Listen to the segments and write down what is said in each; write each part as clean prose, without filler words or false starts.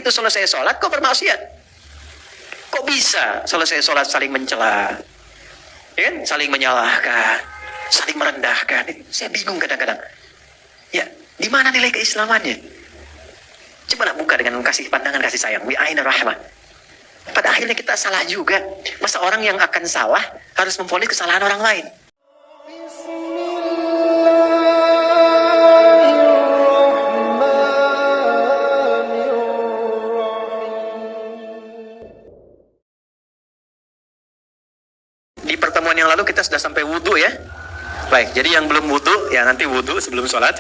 begitu selesai sholat kok bermaksiat? Kok bisa selesai sholat saling mencela, ya kan? Saling menyalahkan, saling merendahkan. Saya bingung kadang-kadang. Ya, di mana nilai keislamannya? Coba lah buka dengan kasih pandangan kasih sayang. Bi'ain rahmah. Pada akhirnya kita salah juga. Masa orang yang akan salah harus memvonis kesalahan orang lain? Di pertemuan yang lalu kita sudah sampai wudhu ya. Baik, jadi yang belum wudhu, ya nanti wudhu sebelum sholat.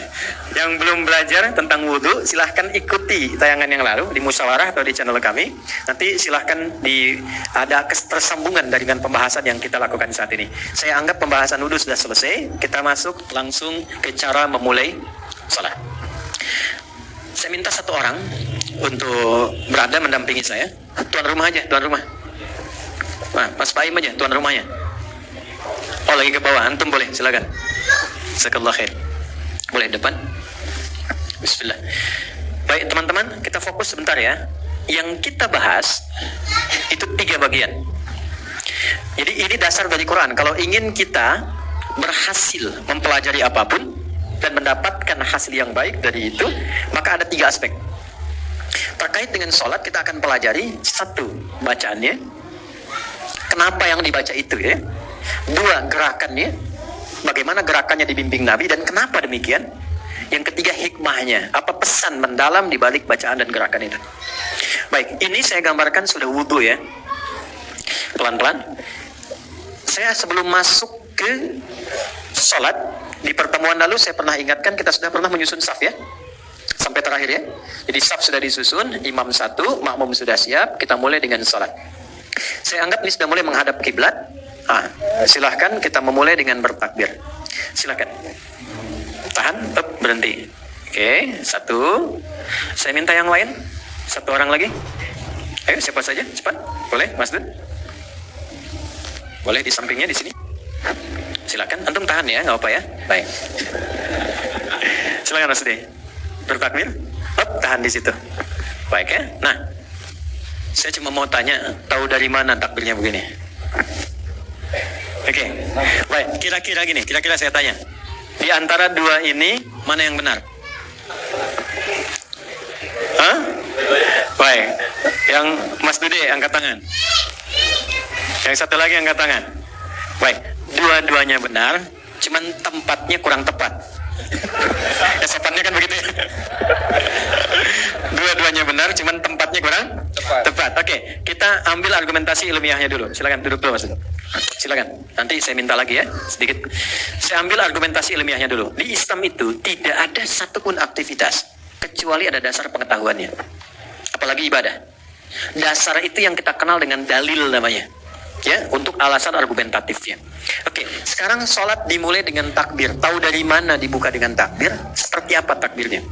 Yang belum belajar tentang wudhu, silahkan ikuti tayangan yang lalu di Musyawarah atau di channel kami. Nanti silahkan ada ketersambungan dengan pembahasan yang kita lakukan saat ini. Saya anggap pembahasan wudhu sudah selesai. Kita masuk langsung ke cara memulai sholat. Saya minta satu orang untuk berada mendampingi saya. Tuan rumah aja, tuan rumah. Nah, Mas Paim aja, tuan rumahnya. Oh, lagi ke bawah, antum boleh, silakan. Jazakallahu khair. Boleh depan. Bismillah. Baik teman-teman, kita fokus sebentar ya. Yang kita bahas itu 3 bagian. Jadi ini dasar dari Quran. Kalau ingin kita berhasil mempelajari apapun dan mendapatkan hasil yang baik dari itu, maka ada 3 aspek. Terkait dengan sholat kita akan pelajari 1, bacaannya. Kenapa yang dibaca itu ya? 2, gerakannya, bagaimana gerakannya dibimbing Nabi dan kenapa demikian. Yang 3, hikmahnya, apa pesan mendalam di balik bacaan dan gerakan itu. Baik, ini saya gambarkan sudah wudhu ya. Pelan-pelan. Saya sebelum masuk ke sholat, di pertemuan lalu saya pernah ingatkan kita sudah pernah menyusun saf ya. Sampai terakhir ya. Jadi saf sudah disusun, imam 1, makmum sudah siap, kita mulai dengan sholat. Saya anggap ini sudah mulai menghadap kiblat. Silahkan kita memulai dengan bertakbir. Silahkan. Tahan, berhenti. Oke, 1. Saya minta yang lain. 1 orang lagi. Ayo, siapa saja, cepat. Boleh, Mas Dun? Boleh di sampingnya di sini. Silakan. Antum tahan ya, nggak apa ya. Baik. Silakan Mas Dun. Bertakbir. Tahan di situ. Baik ya. Nah, saya cuma mau tanya, tahu dari mana takbirnya begini? Oke, baik. Kira-kira gini, kira-kira saya tanya, di antara 2 ini mana yang benar? Hah? Baik. Yang Mas Dude angkat tangan. Yang satu lagi angkat tangan. Baik. Dua-duanya benar, cuman tempatnya kurang tepat. Ya sopannya kan begitu ya. Dua-duanya benar, cuman tempatnya kurang tepat. Oke, kita ambil argumentasi ilmiahnya dulu. Silakan duduk dulu Mas. Silakan. Nanti saya minta lagi ya, sedikit. Saya ambil argumentasi ilmiahnya dulu. Di Islam itu tidak ada satupun aktivitas kecuali ada dasar pengetahuannya. Apalagi ibadah. Dasar itu yang kita kenal dengan dalil namanya. Ya, untuk alasan argumentatifnya. Oke, sekarang sholat dimulai dengan takbir. Tahu dari mana dibuka dengan takbir? Seperti apa takbirnya?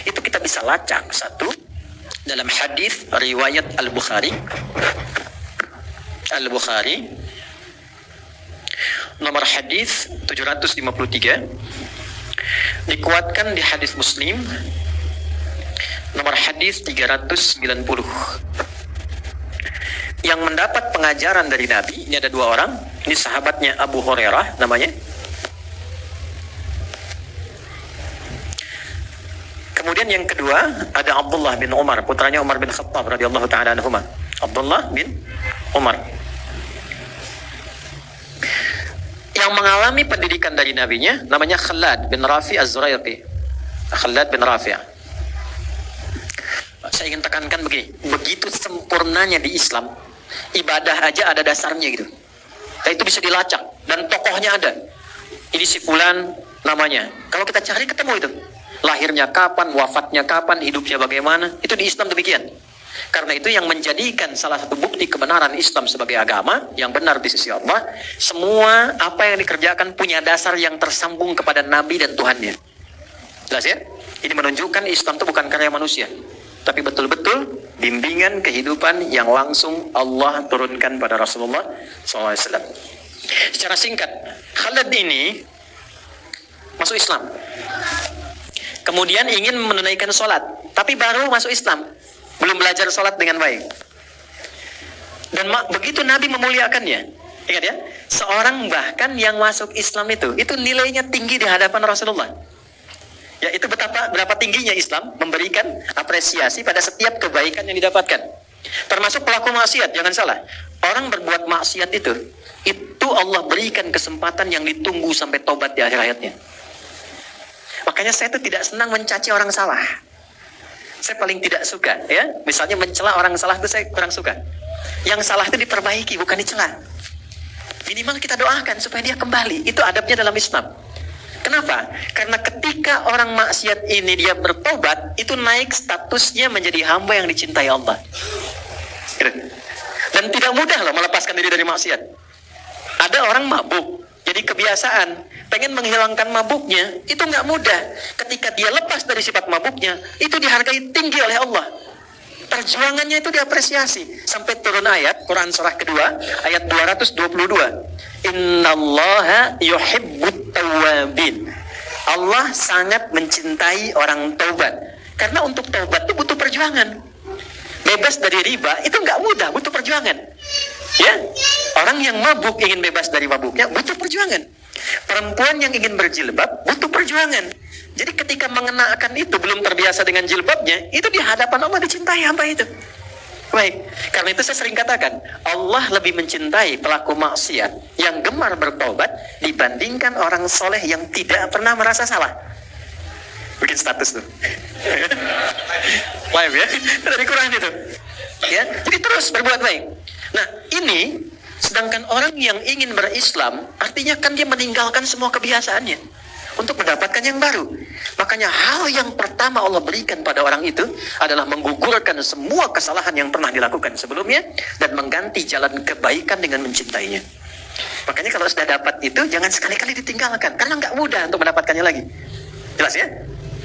Itu kita bisa lacak. 1, dalam hadis riwayat Al-Bukhari. Al-Bukhari nomor hadis 753, dikuatkan di hadis Muslim nomor hadis 390. Yang mendapat pengajaran dari Nabi, ini ada 2 orang. Ini sahabatnya Abu Hurairah namanya. Kemudian yang kedua ada Abdullah bin Umar, putranya Umar bin Khattab radhiyallahu taala anhuma. Abdullah bin Umar. Yang mengalami pendidikan dari nabinya namanya Khalad bin Rafi Az-Zuraiqi. Khalad bin Rafi. Saya ingin tekankan begini, begitu sempurnanya di Islam, ibadah aja ada dasarnya gitu. Dan itu bisa dilacak dan tokohnya ada. Ini si fulan namanya. Kalau kita cari ketemu itu. Lahirnya kapan, wafatnya kapan, hidupnya bagaimana. Itu di Islam demikian. Karena itu yang menjadikan salah satu bukti kebenaran Islam sebagai agama yang benar di sisi Allah, semua apa yang dikerjakan punya dasar yang tersambung kepada Nabi dan Tuhannya. Jelas ya? Ini menunjukkan Islam itu bukan karya manusia, tapi betul-betul bimbingan kehidupan yang langsung Allah turunkan pada Rasulullah SAW. Secara singkat, Khalid ini masuk Islam. Kemudian ingin menunaikan sholat, tapi baru masuk Islam. belum belajar sholat dengan baik. Dan begitu Nabi memuliakannya. Ingat ya, seorang bahkan yang masuk Islam itu nilainya tinggi di hadapan Rasulullah. Ya, itu berapa tingginya Islam memberikan apresiasi pada setiap kebaikan yang didapatkan. Termasuk pelaku maksiat, jangan salah. Orang berbuat maksiat itu Allah berikan kesempatan yang ditunggu sampai tobat di akhir hayatnya. Makanya saya tidak senang mencaci orang salah. Saya paling tidak suka, ya. Misalnya mencela orang salah itu saya kurang suka. Yang salah itu diperbaiki, bukan dicela. Minimal kita doakan supaya dia kembali. Itu adabnya dalam Islam. Kenapa? Karena ketika orang maksiat ini dia bertobat, itu naik statusnya menjadi hamba yang dicintai Allah. Dan tidak mudah loh melepaskan diri dari maksiat. Ada orang mabuk, jadi kebiasaan, pengen menghilangkan mabuknya, itu nggak mudah. Ketika dia lepas dari sifat mabuknya, itu dihargai tinggi oleh Allah. Perjuangannya itu diapresiasi. Sampai turun ayat, Quran surah kedua, ayat 222. Innallaha yuhibbut tawwabin. Allah sangat mencintai orang taubat. Karena untuk taubat itu butuh perjuangan. Bebas dari riba itu nggak mudah, butuh perjuangan. Ya, orang yang mabuk ingin bebas dari mabuknya butuh perjuangan. Perempuan yang ingin berjilbab butuh perjuangan. Jadi ketika mengenakan itu belum terbiasa dengan jilbabnya, itu di hadapan Allah dicintai hamba itu. Baik, karena itu saya sering katakan, Allah lebih mencintai pelaku maksiat yang gemar bertobat dibandingkan orang soleh yang tidak pernah merasa salah. Bikin status tuh. Live ya, dari Quran itu. Ya, jadi terus berbuat baik. Nah, ini sedangkan orang yang ingin berislam, artinya kan dia meninggalkan semua kebiasaannya untuk mendapatkan yang baru. Makanya hal yang pertama Allah berikan pada orang itu adalah menggugurkan semua kesalahan yang pernah dilakukan sebelumnya dan mengganti jalan kebaikan dengan mencintainya. Makanya kalau sudah dapat itu jangan sekali-kali ditinggalkan karena nggak mudah untuk mendapatkannya lagi. Jelas ya?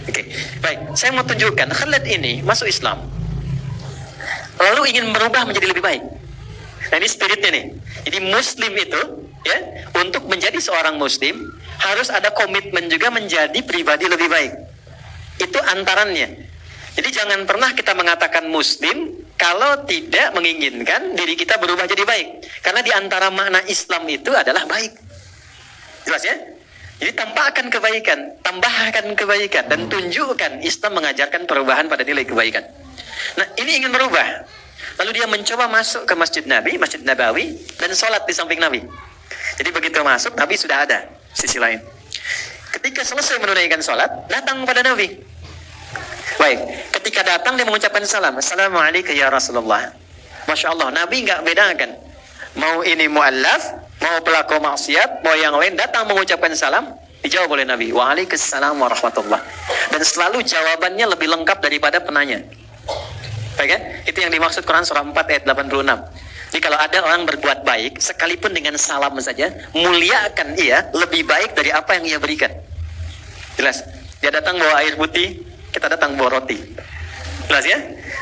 Oke, baik. Saya mau tunjukkan Khalid ini masuk Islam, lalu ingin berubah menjadi lebih baik. Nah, ini spiritnya nih. Jadi Muslim itu, ya, untuk menjadi seorang Muslim harus ada komitmen juga menjadi pribadi lebih baik. Itu antarannya. Jadi jangan pernah kita mengatakan Muslim kalau tidak menginginkan diri kita berubah jadi baik. Karena di antara makna Islam itu adalah baik. Jelas ya? Jadi tampakkan kebaikan, tambahkan kebaikan, dan tunjukkan Islam mengajarkan perubahan pada nilai kebaikan. Nah, ini ingin berubah. Lalu dia mencoba masuk ke Masjid Nabi, Masjid Nabawi, dan sholat di samping Nabi. Jadi begitu masuk, Nabi sudah ada sisi lain. Ketika selesai menunaikan sholat, datang kepada Nabi. Baik, ketika datang dia mengucapkan salam. Assalamualaikum ya Rasulullah. Masya Allah, Nabi nggak bedakan. Mau ini mu'allaf, mau pelaku maksiat, mau yang lain, datang mengucapkan salam, dijawab oleh Nabi. Waalaikumsalam warahmatullah. Dan selalu jawabannya lebih lengkap daripada penanya. Baik ya? Itu yang dimaksud Quran surah 4 ayat 86. Jadi kalau ada orang berbuat baik, sekalipun dengan salam saja, muliakan ia lebih baik dari apa yang ia berikan. Jelas? Dia datang bawa air putih, kita datang bawa roti. Jelas ya?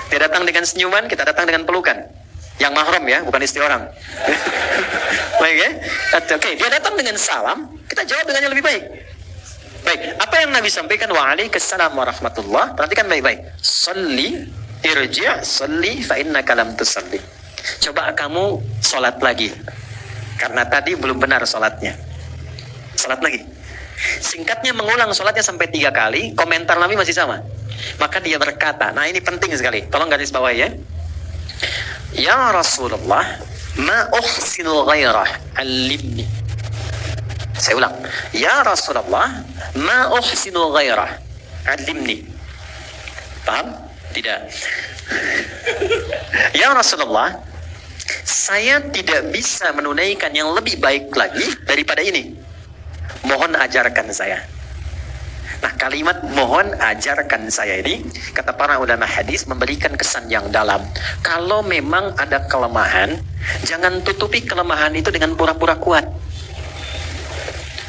Dia datang dengan senyuman, kita datang dengan pelukan. Yang mahram ya, bukan istri orang. Baik ya? Oke, dia datang dengan salam, kita jawab dengan yang lebih baik. Baik, apa yang Nabi sampaikan? Waalaikumsalam warahmatullah. Perhatikan baik-baik. Salli irji' salli fa innaka lam tusalli. Coba kamu sholat lagi, karena tadi belum benar sholatnya. Sholat lagi. Singkatnya mengulang sholatnya sampai 3 kali. Komentar Nabi masih sama. Maka dia berkata, nah ini penting sekali, tolong garis bawah ya. Ya Rasulullah, ma uhsinul ghairah, alimni. Saya ulang. Ya Rasulullah, ma uhsinul ghairah, alimni. Paham? Tidak. Ya Rasulullah, saya tidak bisa menunaikan yang lebih baik lagi daripada ini. Mohon ajarkan saya. Nah, kalimat mohon ajarkan saya ini, kata para ulama hadis, memberikan kesan yang dalam. Kalau memang ada kelemahan, jangan tutupi kelemahan itu dengan pura-pura kuat.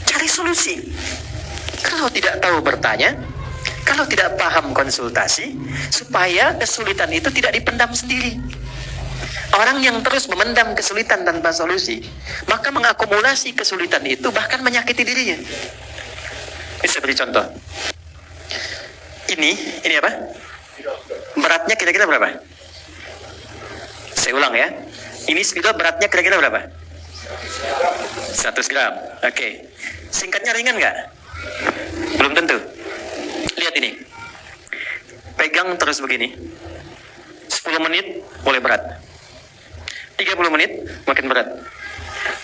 Cari solusi. Kalau tidak tahu bertanya, kalau tidak paham konsultasi, supaya kesulitan itu tidak dipendam sendiri. Orang yang terus memendam kesulitan tanpa solusi, maka mengakumulasi kesulitan itu bahkan menyakiti dirinya. Bisa beri contoh. Ini apa? Beratnya kira-kira berapa? Saya ulang ya. Ini spidol beratnya kira-kira berapa? 100 gram. Oke. Singkatnya ringan nggak? Belum tentu. Lihat ini. Pegang terus begini. 10 menit mulai berat. 30 menit makin berat.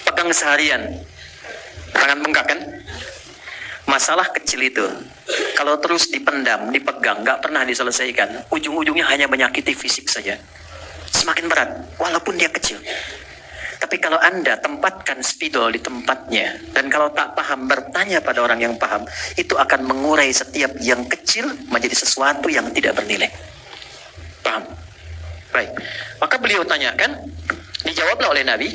Pegang seharian. Tangan bengkak kan? Masalah kecil itu, kalau terus dipendam, dipegang, nggak pernah diselesaikan, ujung-ujungnya hanya menyakiti fisik saja. Semakin berat, walaupun dia kecil. Tapi kalau Anda tempatkan spidol di tempatnya, dan kalau tak paham bertanya pada orang yang paham, itu akan mengurai setiap yang kecil menjadi sesuatu yang tidak bernilai. Paham? Baik. Maka beliau tanyakan, dijawablah oleh Nabi,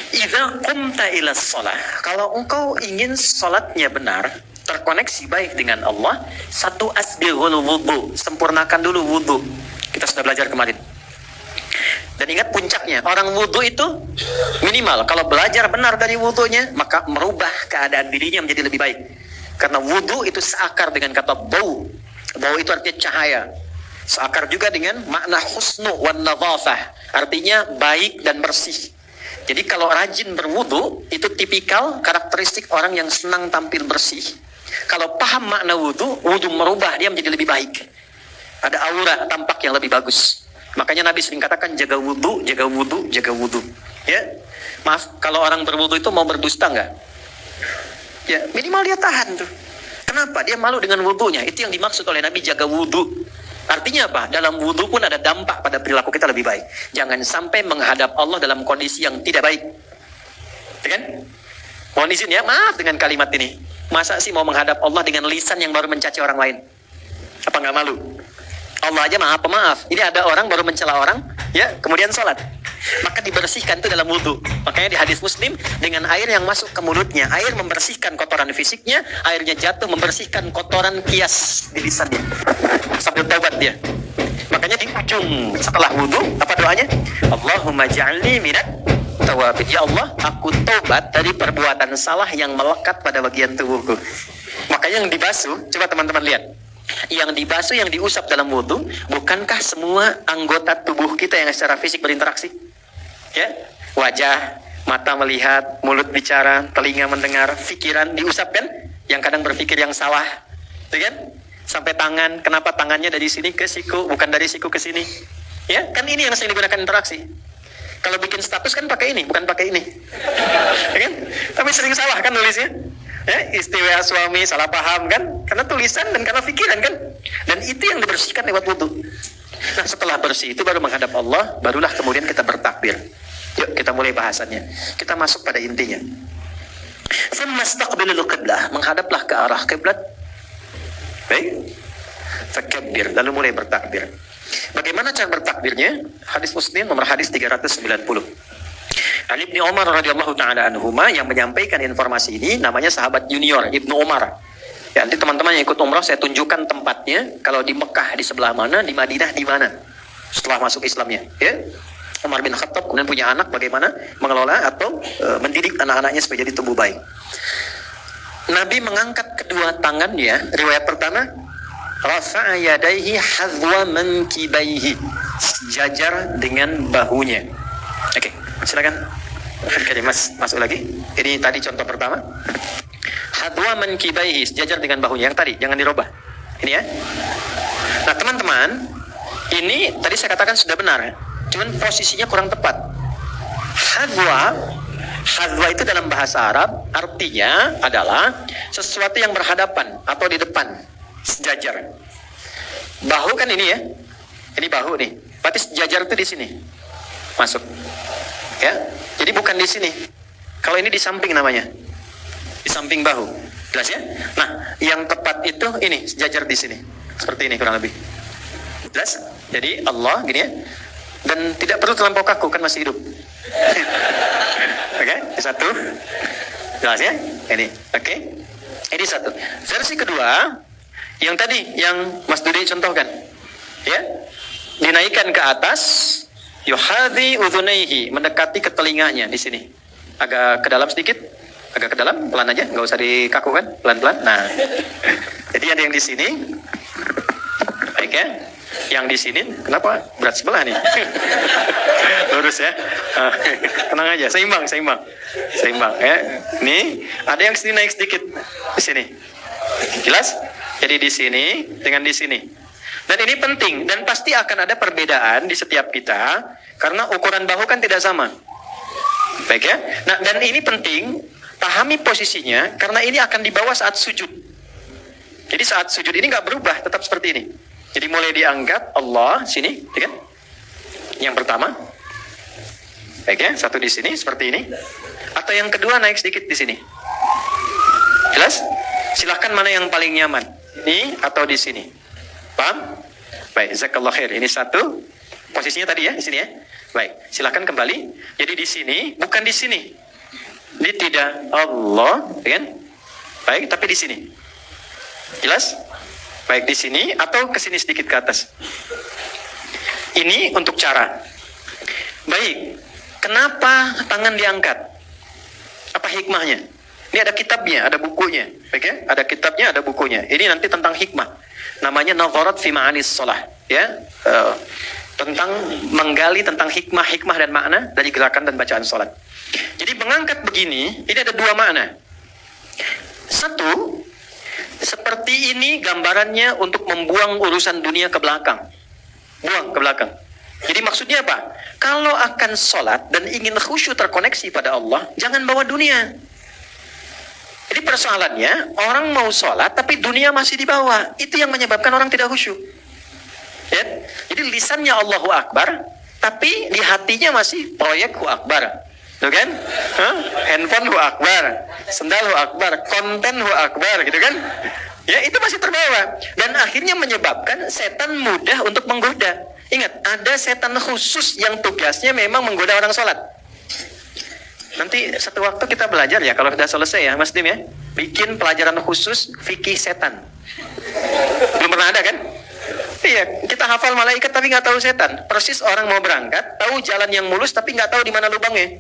idza qumta ila shalah, kalau engkau ingin salatnya benar, terkoneksi baik dengan Allah, satu asbighul wudu, sempurnakan dulu wudu. Kita sudah belajar kemarin. Dan ingat puncaknya, orang wudu itu minimal kalau belajar benar dari wudunya, maka merubah keadaan dirinya menjadi lebih baik. Karena wudu itu seakar dengan kata bau. Bau itu artinya cahaya. Seakar juga dengan makna husnu wan nadhafah, artinya baik dan bersih. Jadi kalau rajin berwudu, itu tipikal karakteristik orang yang senang tampil bersih. Kalau paham makna wudu, wudu merubah dia menjadi lebih baik. Ada aura tampak yang lebih bagus. Makanya Nabi sering katakan jaga wudu, jaga wudu, jaga wudu. Ya, maaf, kalau orang berwudu itu mau berdusta nggak? Ya, minimal dia tahan tuh. Kenapa? Dia malu dengan wudunya. Itu yang dimaksud oleh Nabi jaga wudu. Artinya apa? Dalam wudu pun ada dampak pada perilaku kita lebih baik. Jangan sampai menghadap Allah dalam kondisi yang tidak baik. Ya kan? Mohon izin ya, maaf dengan kalimat ini. Masa sih mau menghadap Allah dengan lisan yang baru mencaci orang lain? Apa nggak malu? Allah aja maaf pemaaf. Ini ada orang baru mencela orang, ya, kemudian sholat. Maka dibersihkan itu dalam wudu. Makanya di hadis Muslim, dengan air yang masuk ke mulutnya, air membersihkan kotoran fisiknya, airnya jatuh membersihkan kotoran kias di lisannya. Sambil taubat dia. Makanya di ujung setelah wudu, apa doanya? Allahumma ja'alni minat tawabin. Ya Allah, aku taubat dari perbuatan salah yang melekat pada bagian tubuhku. Makanya yang dibasuh, coba teman-teman lihat. Yang dibasuh, yang diusap dalam wudu, bukankah semua anggota tubuh kita yang secara fisik berinteraksi? Ya, wajah, mata melihat, mulut bicara, telinga mendengar, pikiran diusap kan? Yang kadang berpikir yang salah, ya kan? Sampai tangan, kenapa tangannya dari sini ke siku, bukan dari siku ke sini? Ya, kan ini yang sering digunakan interaksi. Kalau bikin status kan pakai ini, bukan pakai ini, ya kan? Tapi sering salah kan nulisnya? Ya, istiwa suami salah paham kan? Karena tulisan dan karena pikiran kan? Dan itu yang dibersihkan lewat wudu. Nah, setelah bersih itu baru menghadap Allah, barulah kemudian kita bertakbir. Yuk kita mulai bahasannya. Kita masuk pada intinya. Famastaqbilul qiblah, menghadaplah ke arah kiblat. Baik. Fakabbir, lalu mulai bertakbir. Bagaimana cara bertakbirnya? Hadis Muslim nomor hadis 390. Ali bin Umar radhiyallahu taala anhuma yang menyampaikan informasi ini namanya sahabat junior Ibnu Umar. Ya, nanti teman-teman yang ikut umrah saya tunjukkan tempatnya. Kalau di Mekah di sebelah mana, di Madinah di mana setelah masuk Islamnya. Ya, Umar bin Khattab kemudian punya anak, bagaimana mengelola atau mendidik anak-anaknya supaya jadi tumbuh baik. Nabi mengangkat kedua tangannya. Riwayat pertama, rafa'a yadaihi hadwa mankibaihi, sejajar dengan bahunya. Oke, silakan. Oke, Mas, masuk lagi. Ini tadi contoh pertama. Hadwa mankibaihi, sejajar dengan bahunya. Yang tadi, jangan dirubah. Ini ya. Nah, teman-teman, ini tadi saya katakan sudah benar, cuman posisinya kurang tepat. Hadwa itu dalam bahasa Arab artinya adalah sesuatu yang berhadapan atau di depan, sejajar. Bahu kan ini ya. Ini bahu nih. Berarti sejajar itu di sini. Masuk. Ya. Jadi bukan di sini. Kalau ini di samping namanya. Di samping bahu. Jelas ya? Nah, yang tepat itu ini, sejajar di sini. Seperti ini kurang lebih. Jelas? Jadi Allah gini ya. Dan tidak perlu terlampau kaku, kan masih hidup. Oke, satu. Jelas ya? Ini. Oke. Ini satu. Versi kedua, yang tadi yang Mas Dudi contohkan. Ya. Dinaikkan ke atas, yuhadhi udhunaihi, mendekati ke telinganya di sini. Agak ke dalam sedikit. Agak ke dalam, pelan aja, nggak usah dikaku kan, pelan-pelan. Nah, jadi ada yang di sini, baik ya. Yang di sini kenapa berat sebelah nih? Lurus ya. Tenang aja, seimbang ya. Nih, ada yang sini naik sedikit di sini. Jelas? Jadi di sini dengan di sini. Dan ini penting dan pasti akan ada perbedaan di setiap kita karena ukuran bahu kan tidak sama. Baik ya. Nah, dan ini penting pahami posisinya karena ini akan dibawa saat sujud. Jadi saat sujud ini nggak berubah, tetap seperti ini. Jadi mulai diangkat Allah sini, ya kan? Yang pertama, baik ya, satu di sini seperti ini. Atau yang kedua naik sedikit di sini. Jelas? Silahkan mana yang paling nyaman, ini atau di sini. Paham? Baik, jazakallah khair. Ini satu, posisinya tadi ya di sini ya. Baik, silahkan kembali. Jadi di sini, bukan di sini. Ini tidak Allah, ya kan? Baik, tapi di sini. Jelas? Baik di sini atau ke sini sedikit ke atas. Ini untuk cara. Baik. Kenapa tangan diangkat? Apa hikmahnya? Ini ada kitabnya, ada bukunya. Baik ya? Ada kitabnya, ada bukunya. Ini nanti tentang hikmah. Namanya Nadharat fi Ma'anis Shalah, ya. Tentang menggali tentang hikmah dan makna dari gerakan dan bacaan salat. Jadi mengangkat begini, ini ada dua makna. Satu, seperti ini gambarannya untuk membuang urusan dunia ke belakang. Buang ke belakang. Jadi maksudnya apa? Kalau akan sholat dan ingin khusyuk terkoneksi pada Allah, jangan bawa dunia. Jadi persoalannya, orang mau sholat tapi dunia masih dibawa. Itu yang menyebabkan orang tidak khusyuk. Ya? Jadi lisannya Allahu Akbar, tapi di hatinya masih proyek Hu Akbar. Tuh kan? Handphone Hu Akbar, sendal Hu Akbar, konten Hu Akbar, gitu kan? Ya, itu masih terbawa. Dan akhirnya menyebabkan setan mudah untuk menggoda. Ingat, ada setan khusus yang tugasnya memang menggoda orang sholat. Nanti satu waktu kita belajar ya, kalau sudah selesai ya, Mas Dim ya. Bikin pelajaran khusus fikih setan. Belum pernah ada kan? Iya, kita hafal malaikat tapi nggak tahu setan. Persis orang mau berangkat, tahu jalan yang mulus tapi nggak tahu di mana lubangnya.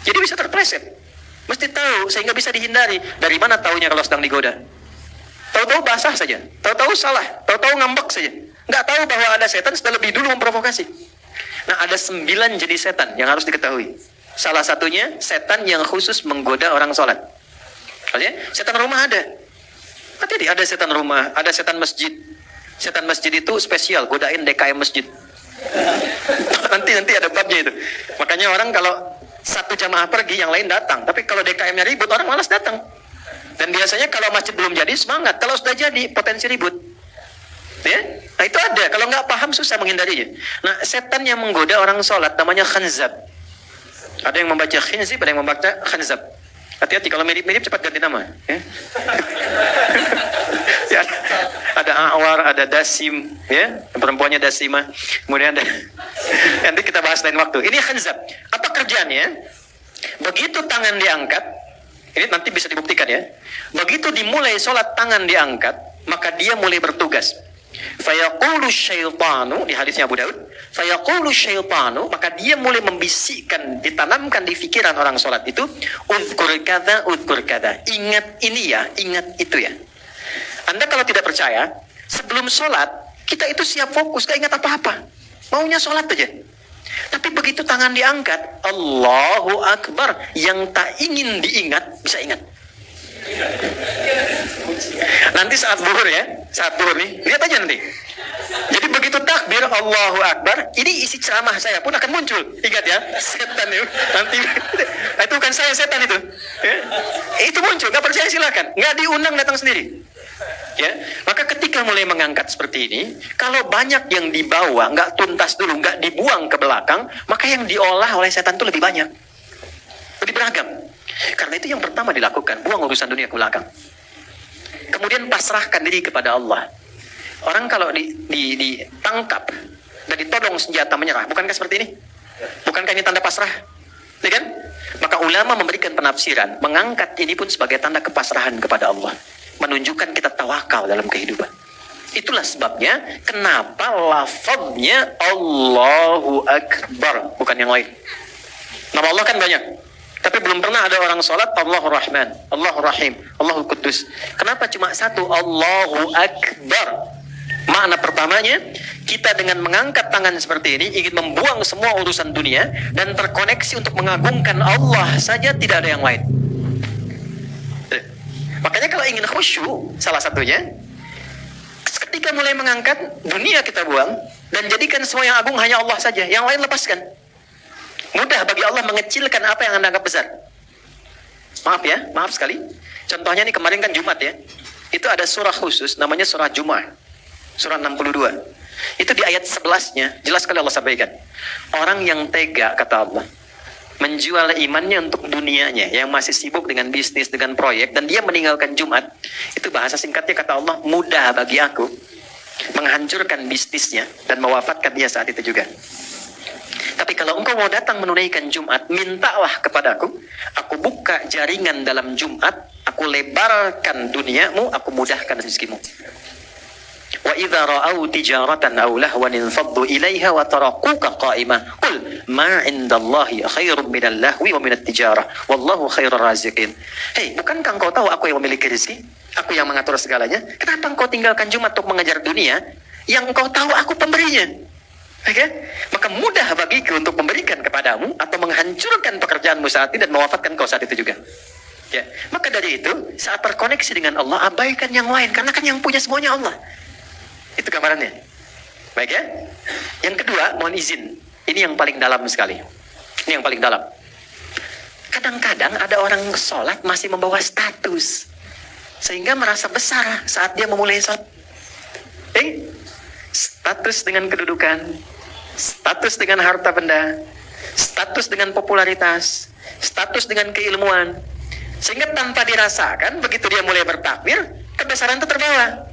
Jadi bisa terpleset. Mesti tahu sehingga bisa dihindari. Dari mana taunya kalau sedang digoda? Tahu-tahu basah saja. Tahu-tahu salah. Tahu-tahu ngambek saja. Nggak tahu bahwa ada setan sudah lebih dulu memprovokasi. Nah, ada 9 jenis setan yang harus diketahui. Salah satunya setan yang khusus menggoda orang sholat. Artinya, setan rumah ada. Hati-hati, ada setan rumah, ada setan masjid. Setan masjid itu spesial, godain DKM masjid. nanti ada babnya itu. Makanya orang kalau satu jamaah pergi, yang lain datang. Tapi kalau DKM-nya ribut, orang malas datang. Dan biasanya kalau masjid belum jadi, semangat. Kalau sudah jadi, potensi ribut. Ya? Nah itu ada. Kalau nggak paham, susah menghindarinya. Nah, setan yang menggoda orang sholat, namanya khanzab. Ada yang membaca khinzib, ada yang membaca khanzab. Hati-hati, kalau mirip-mirip cepat ganti nama. Ya? Ya, ada Awar, ada Dasim, ya, perempuannya Dasimah. Kemudian ada, nanti kita bahas lain waktu. Ini khanzab. Apa kerjanya? Begitu tangan diangkat, ini nanti bisa dibuktikan ya. Begitu dimulai sholat tangan diangkat, maka dia mulai bertugas. Fayaqulu syaitanu, di hadisnya Abu Daud, fayaqulu syaitanu, maka dia mulai membisikkan, ditanamkan di pikiran orang sholat itu, udhkur kada, ingat ini ya, ingat itu ya. Anda kalau tidak percaya, sebelum sholat kita itu siap fokus, gak ingat apa-apa, maunya sholat aja. Tapi begitu tangan diangkat, Allahu Akbar, yang tak ingin diingat bisa ingat. Nanti saat zuhur ya, saat zuhur nih, lihat aja nanti. Jadi begitu takbir Allahu Akbar, ini isi ceramah saya pun akan muncul. Ingat ya, setan itu nanti itu bukan saya, setan itu. Ya. Itu muncul, nggak percaya silakan, nggak diundang datang sendiri. Ya, maka ketika mulai mengangkat seperti ini, kalau banyak yang dibawa, nggak tuntas dulu, nggak dibuang ke belakang, maka yang diolah oleh setan itu lebih banyak, lebih beragam. Karena itu yang pertama dilakukan, buang urusan dunia ke belakang. Kemudian pasrahkan diri kepada Allah. Orang kalau ditangkap dan ditodong senjata menyerah, bukankah seperti ini? Bukankah ini tanda pasrah? Ya kan? Maka ulama memberikan penafsiran, mengangkat ini pun sebagai tanda kepasrahan kepada Allah. Menunjukkan kita tawakal dalam kehidupan. Itulah sebabnya kenapa lafadznya Allahu Akbar, bukan yang lain. Nama Allah kan banyak. Tapi belum pernah ada orang sholat Allahur Rahman, Allahur Rahim, Allahul Quddus. Kenapa cuma satu Allahu Akbar? Makna pertamanya, kita dengan mengangkat tangan seperti ini ingin membuang semua urusan dunia dan terkoneksi untuk mengagungkan Allah saja, tidak ada yang lain. Makanya kalau ingin khusyuk, salah satunya, ketika mulai mengangkat, dunia kita buang dan jadikan semua yang agung hanya Allah saja, yang lain lepaskan. Mudah bagi Allah mengecilkan apa yang Anda anggap besar. Maaf ya, maaf sekali. Contohnya nih, kemarin kan Jumat ya, itu ada surah khusus namanya surah Jumu'ah, surah 62. Itu di ayat 11-nya jelas sekali Allah sampaikan, orang yang tega, kata Allah, menjual imannya untuk dunianya, yang masih sibuk dengan bisnis, dengan proyek, dan dia meninggalkan Jumat, itu bahasa singkatnya kata Allah, mudah bagi aku menghancurkan bisnisnya dan mewafatkan dia saat itu juga. Tapi kalau engkau mau datang menunaikan Jumat, mintalah kepadaku, aku buka jaringan dalam Jumat, aku lebarkan duniamu, aku mudahkan rezekimu. Wa idza ra'au tijaratan aw lahwan infaddu ilaiha wa tarakuka qa'imah qul ma 'indallahi khairum minal lahwi wa minat tijarah wallahu khairur raziqin. Hei, bukankah engkau tahu aku yang memiliki rezeki? Aku yang mengatur segalanya. Kenapa engkau tinggalkan Jumat untuk mengejar dunia yang engkau tahu aku pemberinya? Oke? Maka mudah bagiku untuk memberikan kepadamu atau menghancurkan pekerjaanmu saat ini dan mewafatkan kau saat itu juga. Ya, maka dari itu saat terkoneksi dengan Allah, abaikan yang lain karena kan yang punya semuanya Allah. Itu gambarannya. Baik ya. Yang kedua, mohon izin. Ini yang paling dalam sekali. Ini yang paling dalam. Kadang-kadang ada orang sholat masih membawa status, sehingga merasa besar saat dia memulai sholat. Status dengan kedudukan, status dengan harta benda, status dengan popularitas, status dengan keilmuan. Sehingga tanpa dirasakan, begitu dia mulai bertakbir, kebesaran itu terbawa.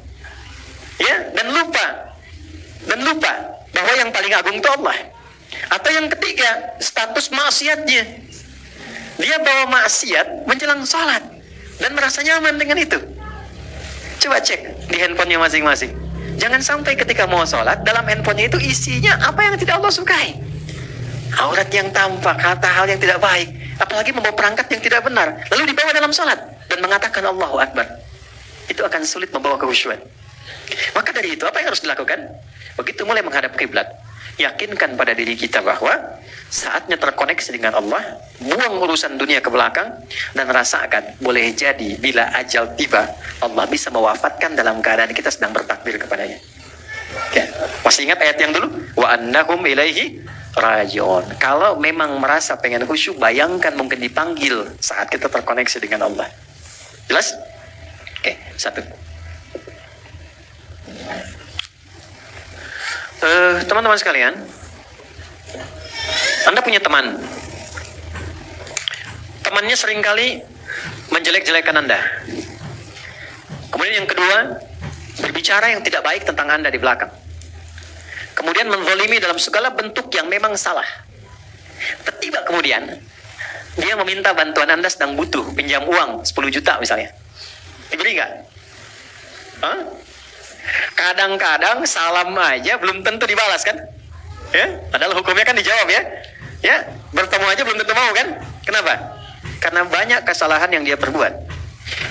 Ya, dan lupa bahwa yang paling agung itu Allah. Atau yang ketiga, status maksiatnya. Dia bawa maksiat menjelang sholat dan merasa nyaman dengan itu. Coba cek di handphonenya masing-masing. Jangan sampai ketika mau sholat, dalam handphonenya itu isinya apa yang tidak Allah sukai. Aurat yang tampak, hal yang tidak baik, apalagi membawa perangkat yang tidak benar, lalu dibawa dalam sholat dan mengatakan Allahu Akbar. Itu akan sulit membawa kekhusyuan. Maka dari itu apa yang harus dilakukan? Begitu mulai menghadap kiblat, yakinkan pada diri kita bahwa saatnya terkoneksi dengan Allah, buang urusan dunia ke belakang, dan rasakan boleh jadi bila ajal tiba, Allah bisa mewafatkan dalam keadaan kita sedang bertakbir kepadanya. Oke. Masih ingat ayat yang dulu? Wa annahum ilaihi raji'un. Kalau memang merasa pengen khusyuk, bayangkan mungkin dipanggil saat kita terkoneksi dengan Allah. Jelas? Oke, satu. Teman-teman sekalian, Anda punya teman. Temannya seringkali menjelek-jelekan Anda. Kemudian yang kedua, berbicara yang tidak baik tentang Anda di belakang. Kemudian menzalimi dalam segala bentuk yang memang salah. Tiba kemudian dia meminta bantuan Anda, sedang butuh pinjam uang 10 juta misalnya. Diberi nggak? Hah? Kadang-kadang salam aja belum tentu dibalas kan? Ya, padahal hukumnya kan dijawab ya. Ya, bertemu aja belum tentu mau kan? Kenapa? Karena banyak kesalahan yang dia perbuat.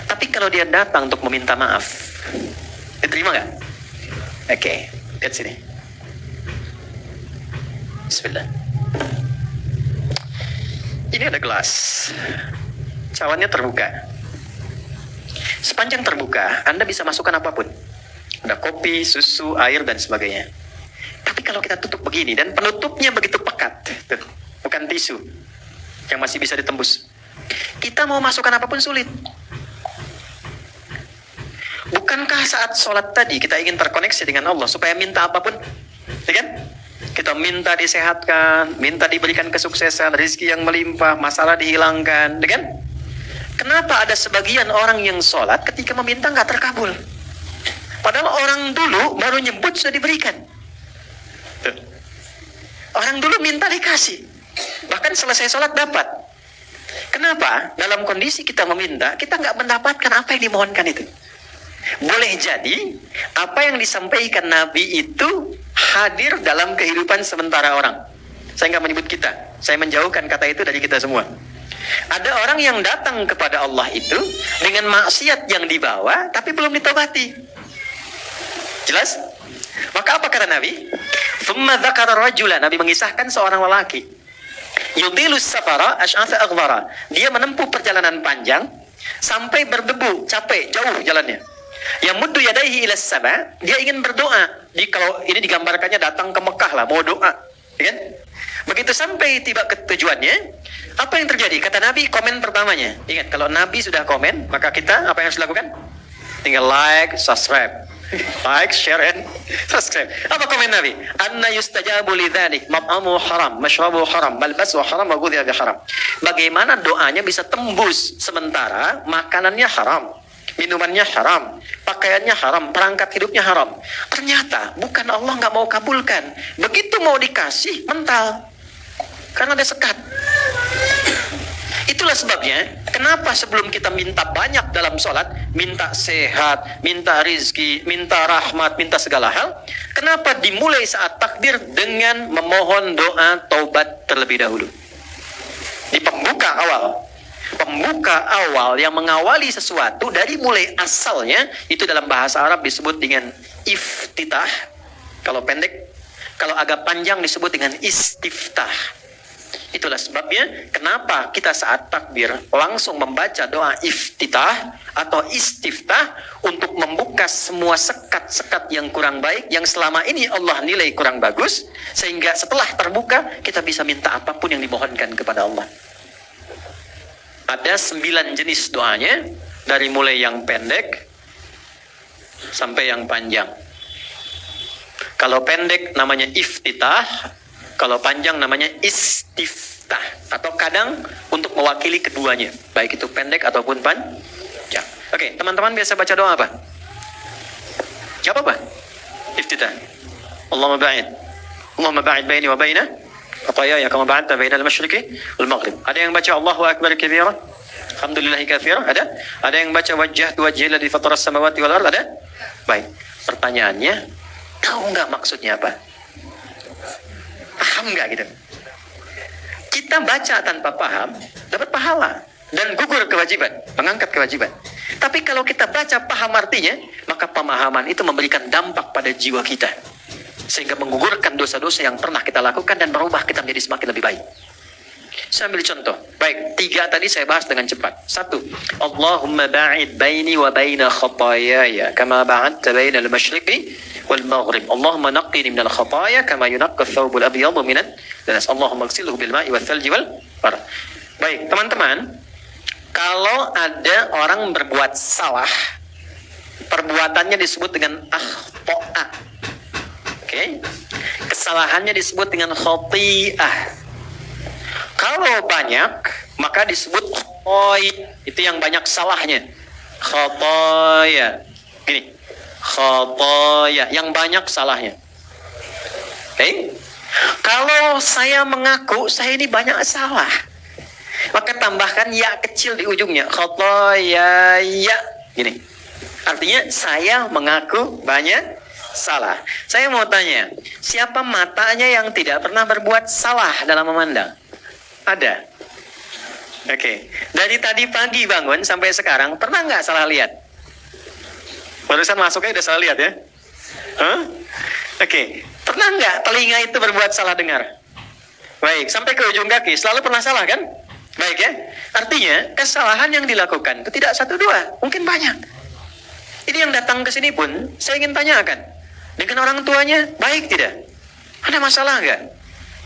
Tapi kalau dia datang untuk meminta maaf, diterima nggak? Oke, lihat sini. Bismillah. Ini ada gelas. Cawannya terbuka. Sepanjang terbuka, Anda bisa masukkan apapun. Ada kopi, susu, air, dan sebagainya. Tapi kalau kita tutup begini, dan penutupnya begitu pekat, tuh, bukan tisu, yang masih bisa ditembus. Kita mau masukkan apapun sulit. Bukankah saat sholat tadi kita ingin terkoneksi dengan Allah supaya minta apapun? Ya kan? Kita minta disehatkan, minta diberikan kesuksesan, rezeki yang melimpah, masalah dihilangkan, ya kan? Kenapa ada sebagian orang yang sholat ketika meminta nggak terkabul? Padahal orang dulu baru nyebut sudah diberikan. Tuh. Orang dulu minta dikasih. Bahkan selesai sholat dapat. Kenapa? Dalam kondisi kita meminta, kita nggak mendapatkan apa yang dimohonkan itu. Boleh jadi apa yang disampaikan Nabi itu hadir dalam kehidupan sementara orang. Saya nggak menyebut kita. Saya menjauhkan kata itu dari kita semua. Ada orang yang datang kepada Allah itu dengan maksiat yang dibawa, tapi belum ditobati. Jelas? Maka apa kata Nabi? Thumma dzakara rajulan, Nabi mengisahkan seorang lelaki. Yudilus safara asy'atha aghbara. Dia menempuh perjalanan panjang sampai berdebu, capek, jauh jalannya. Yamuddu yadaihi ila sama, dia ingin berdoa. Kalau ini digambarkannya datang ke Mekah lah, mau doa, ya kan? Begitu sampai tiba ke tujuannya, apa yang terjadi? Kata Nabi, komen pertamanya. Ingat, kalau Nabi sudah komen, maka kita apa yang harus dilakukan? Tinggal like, subscribe. Like, share, and subscribe. Apa komen Nabi? Anna yustajabu lidzalik, mat'amu haram, mashrabu haram, malbasu haram, wa ghudhiya bi haram. Bagaimana doanya bisa tembus sementara makanannya haram, minumannya haram, pakaiannya haram, perangkat hidupnya haram. Ternyata bukan Allah nggak mau kabulkan. Begitu mau dikasih, mental. Karena ada sekat. Itulah sebabnya, kenapa sebelum kita minta banyak dalam sholat, minta sehat, minta rizki, minta rahmat, minta segala hal, kenapa dimulai saat takbir dengan memohon doa taubat terlebih dahulu? Di pembuka awal. Pembuka awal yang mengawali sesuatu dari mulai asalnya, itu dalam bahasa Arab disebut dengan iftitah. Kalau pendek, kalau agak panjang disebut dengan istiftah. Itulah sebabnya kenapa kita saat takbir langsung membaca doa iftitah atau istiftah untuk membuka semua sekat-sekat yang kurang baik, yang selama ini Allah nilai kurang bagus, sehingga setelah terbuka kita bisa minta apapun yang dimohonkan kepada Allah. Ada 9 jenis doanya, dari mulai yang pendek sampai yang panjang. Kalau pendek namanya iftitah, kalau panjang namanya istiftah, atau kadang untuk mewakili keduanya, baik itu pendek ataupun panjang. Oke, teman-teman biasa baca doa apa? Gak apa-apa. Iftitah. Allahumma ba'id baini wa baina khataaya kama ba'adta baina al-masyriqi wal maghrib. Ada yang baca Allahu akbar kabira, alhamdulillahi katsira? Ada yang baca wajjahtu wajhiya alladzi fatara as-samawati wal ardh? Ada? Baik. Pertanyaannya, tahu nggak maksudnya apa? Paham nggak gitu? Kita baca tanpa paham, dapat pahala dan gugur kewajiban, mengangkat kewajiban. Tapi kalau kita baca paham artinya, maka pemahaman itu memberikan dampak pada jiwa kita, sehingga menggugurkan dosa-dosa yang pernah kita lakukan dan merubah kita menjadi semakin lebih baik. Saya ambil contoh. Baik, 3 tadi saya bahas dengan cepat. 1. Allahumma ba'id baini wa baina khataayaya kama ba'adta baina al-masyriqi wal maghrib. Allahumma naqqini minal khataaya kama yunaqqa ath-thawbul abyadu minad danas. Allahumma ighsilhu bil ma'i wath thalji wal barad. Baik, teman-teman, kalau ada orang berbuat salah, perbuatannya disebut dengan akhta'a. Oke. Kesalahannya disebut dengan khati'ah. Kalau banyak, maka disebut khotoy. Itu yang banyak salahnya. Khotoya. Gini. Khotoya. Yang banyak salahnya. Oke. Kalau saya mengaku, saya ini banyak salah, maka tambahkan ya kecil di ujungnya. Khotoya. Ya. Gini. Artinya, saya mengaku banyak salah. Saya mau tanya, siapa matanya yang tidak pernah berbuat salah dalam memandang? Ada. Oke. Dari tadi pagi bangun sampai sekarang, pernah nggak salah lihat? Barusan masuknya udah salah lihat ya? Oke. Pernah nggak telinga itu berbuat salah dengar? Baik. Sampai ke ujung kaki, selalu pernah salah kan? Baik ya. Artinya, kesalahan yang dilakukan itu tidak 1, 2, mungkin banyak. Ini yang datang ke sini pun, saya ingin tanyakan. Dengan orang tuanya, baik tidak? Ada masalah nggak?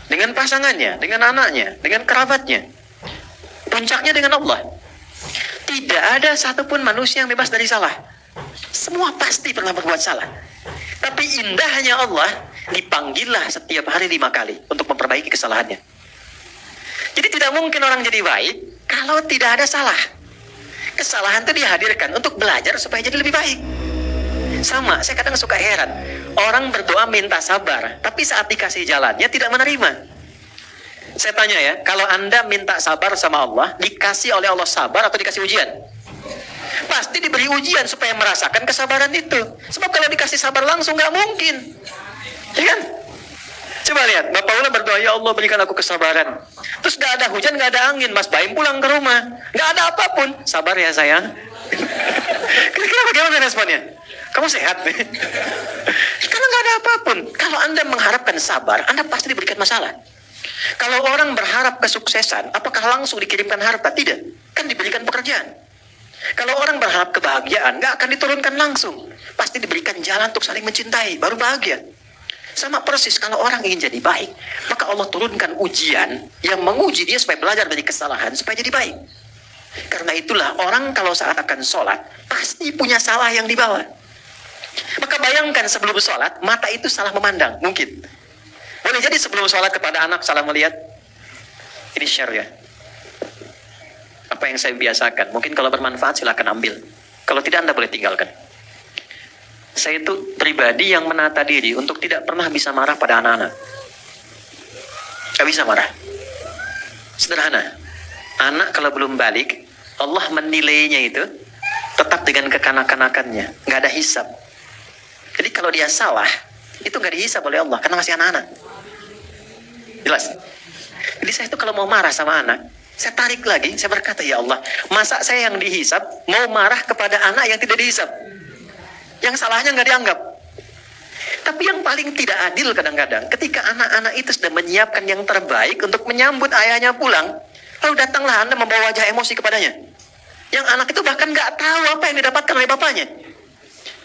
Dengan pasangannya, dengan anaknya, dengan kerabatnya. Puncaknya dengan Allah. Tidak ada satupun manusia yang bebas dari salah. Semua pasti pernah berbuat salah. Tapi indahnya Allah, dipanggillah setiap hari 5 kali untuk memperbaiki kesalahannya. Jadi tidak mungkin orang jadi baik kalau tidak ada salah. Kesalahan itu dihadirkan untuk belajar supaya jadi lebih baik. Sama, saya kadang suka heran. Orang berdoa minta sabar, tapi saat dikasih jalannya tidak menerima. Saya tanya ya, kalau Anda minta sabar sama Allah, dikasih oleh Allah sabar atau dikasih ujian? Pasti diberi ujian supaya merasakan kesabaran itu. Sebab kalau dikasih sabar langsung nggak mungkin. Ya kan? Coba lihat, Bapak Ula berdoa, ya Allah berikan aku kesabaran. Terus nggak ada hujan, nggak ada angin, Mas Baim pulang ke rumah, nggak ada apapun. Sabar ya sayang. Kira-kira bagaimana responnya? Kamu sehat? Karena nggak ada apapun. Kalau Anda mengharapkan sabar, Anda pasti diberikan masalah. Kalau orang berharap kesuksesan, apakah langsung dikirimkan harta? Tidak. Kan diberikan pekerjaan. Kalau orang berharap kebahagiaan, nggak akan diturunkan langsung. Pasti diberikan jalan untuk saling mencintai, baru bahagia. Sama persis kalau orang ingin jadi baik, maka Allah turunkan ujian yang menguji dia supaya belajar dari kesalahan, supaya jadi baik. Karena itulah orang kalau saat akan sholat, pasti punya salah yang dibawa. Maka bayangkan sebelum sholat, mata itu salah memandang, mungkin. Boleh jadi sebelum sholat kepada anak salah melihat. Ini share ya. Apa yang saya biasakan. Mungkin kalau bermanfaat silakan ambil. Kalau tidak Anda boleh tinggalkan. Saya itu pribadi yang menata diri untuk tidak pernah bisa marah pada anak-anak. Gak bisa marah. Sederhana. Anak kalau belum balik, Allah menilainya itu tetap dengan kekanak-kanakannya. Gak ada hisab. Jadi kalau dia salah, itu gak dihisab oleh Allah karena masih anak-anak. Jelas? Jadi saya itu kalau mau marah sama anak, saya tarik lagi, saya berkata, ya Allah, masa saya yang dihisab mau marah kepada anak yang tidak dihisab? Yang salahnya nggak dianggap. Tapi yang paling tidak adil kadang-kadang, ketika anak-anak itu sudah menyiapkan yang terbaik untuk menyambut ayahnya pulang, lalu datanglah Anda membawa wajah emosi kepadanya. Yang anak itu bahkan nggak tahu apa yang didapatkan oleh bapaknya.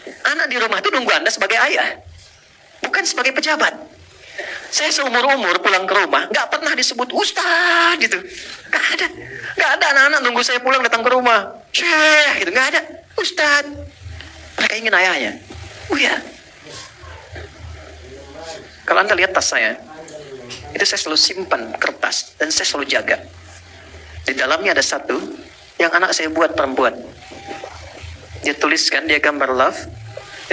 Anak di rumah itu nunggu Anda sebagai ayah, bukan sebagai pejabat. Saya seumur-umur pulang ke rumah, nggak pernah disebut Ustaz gitu. Nggak ada anak-anak nunggu saya pulang datang ke rumah. Syekh gitu, nggak ada. Ustaz. Mereka ingin ayahnya. Oh ya. Kalau Anda lihat tas saya, itu saya selalu simpan kertas dan saya selalu jaga. Di dalamnya ada satu yang anak saya buat perempuan. Dia tuliskan, dia gambar love,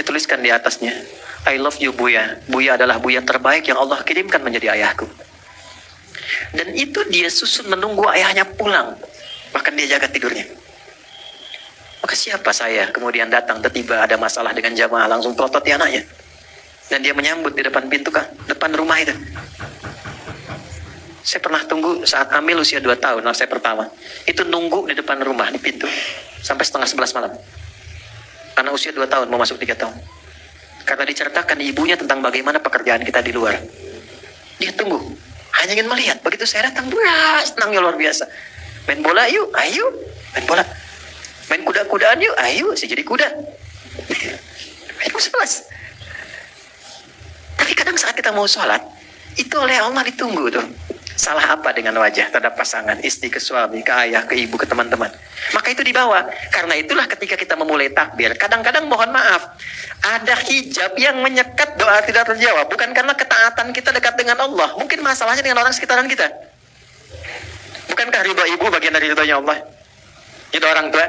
dia tuliskan di atasnya, I love you Buya. Buya adalah Buya terbaik yang Allah kirimkan menjadi ayahku. Dan itu dia susun menunggu ayahnya pulang. Bahkan dia jaga tidurnya. Maka siapa saya kemudian datang tiba-tiba ada masalah dengan jamaah langsung pelototi anaknya. Dan dia menyambut di depan pintu depan rumah itu. Saya pernah tunggu saat Amil usia 2 tahun, anak saya pertama. Itu nunggu di depan rumah, di pintu. Sampai setengah 11 malam. Anak usia 2 tahun, mau masuk 3 tahun. Karena diceritakan ibunya tentang bagaimana pekerjaan kita di luar. Dia tunggu. Hanya ingin melihat. Begitu saya datang, senangnya luar biasa. Main bola yuk, ayo. Main bola. Main kuda-kudaan yuk, ayo. Saya jadi kuda. Ayo, 11. Tapi kadang saat kita mau sholat, itu oleh Allah ditunggu tuh. Salah apa dengan wajah terhadap pasangan, istri ke suami, ke ayah, ke ibu, ke teman-teman. Maka itu dibawa. Karena itulah ketika kita memulai takbir, kadang-kadang mohon maaf, ada hijab yang menyekat doa tidak terjawab. Bukan karena ketaatan kita dekat dengan Allah. Mungkin masalahnya dengan orang sekitaran kita. Bukankah ridho ibu bagian dari ridhonya Allah? Itu orang tua.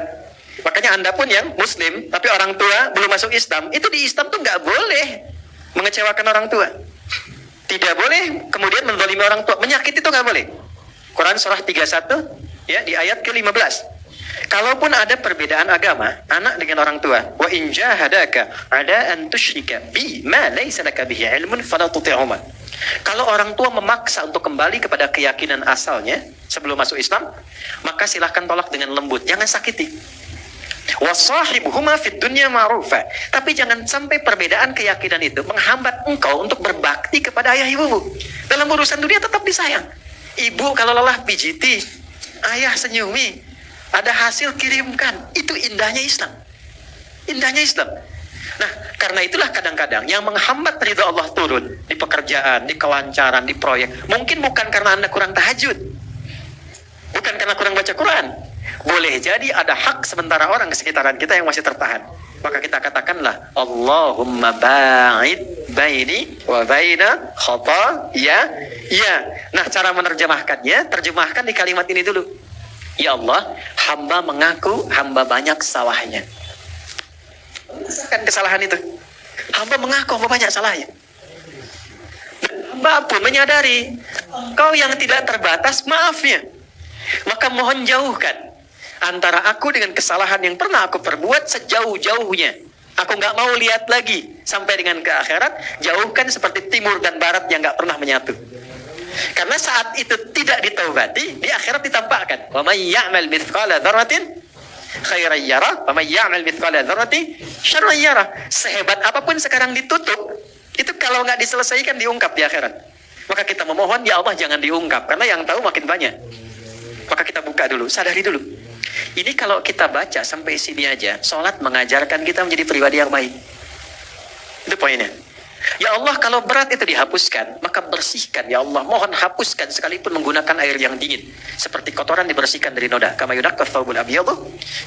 Makanya Anda pun yang muslim, tapi orang tua belum masuk Islam, itu di Islam tuh nggak boleh mengecewakan orang tua. Tidak boleh kemudian menzalimi orang tua. Menyakiti itu nggak boleh. Quran surah 31 ya di ayat ke-15. Kalaupun ada perbedaan agama anak dengan orang tua, wa in jahadaka ada an tusyrika bi ma laysa laka bihi ilmun fala tuti'huma. Kalau orang tua memaksa untuk kembali kepada keyakinan asalnya sebelum masuk Islam, maka silahkan tolak dengan lembut, jangan sakiti. Wasahibuhuma fid dunya ma'rufa. Tapi jangan sampai perbedaan keyakinan itu menghambat engkau untuk berbakti kepada ayah ibumu. Dalam urusan dunia tetap disayang. Ibu kalau lelah pijiti, ayah senyumi, ada hasil kirimkan. Itu indahnya Islam. Indahnya Islam. Nah, karena itulah kadang-kadang yang menghambat ridha Allah turun di pekerjaan, di kelancaran, di proyek. Mungkin bukan karena Anda kurang tahajud, bukan karena kurang baca Quran. Boleh jadi ada hak sementara orang di sekitaran kita yang masih tertahan. Maka kita katakanlah, Allahumma ba'id baini wa baina khataaya. Ya. Nah, cara menerjemahkannya, terjemahkan di kalimat ini dulu. Ya Allah, hamba mengaku hamba banyak salahnya. Kan kesalahan itu. Hamba mengaku hamba banyak salahnya. Hamba pun menyadari kau yang tidak terbatas maafnya. Maka mohon jauhkan antara aku dengan kesalahan yang pernah aku perbuat sejauh-jauhnya. Aku nggak mau lihat lagi sampai dengan ke akhirat. Jauhkan seperti timur dan barat yang nggak pernah menyatu. Karena saat itu tidak ditaubati, di akhirat ditampakkan. Wa may ya'mal mithqala dzarratin khairan yara, wa may ya'mal mithqala dzarratin syarran yara. Sehebat apapun sekarang ditutup, itu kalau nggak diselesaikan diungkap di akhirat. Maka kita memohon, ya Allah jangan diungkap, karena yang tahu makin banyak. Maka kita buka dulu, sadari dulu. Ini kalau kita baca sampai sini aja, sholat mengajarkan kita menjadi pribadi yang baik. Itu poinnya. Ya Allah, kalau berat itu dihapuskan, maka bersihkan. Ya Allah, mohon hapuskan sekalipun menggunakan air yang dingin. Seperti kotoran dibersihkan dari noda. Kama yunaqqas thawbul abyadu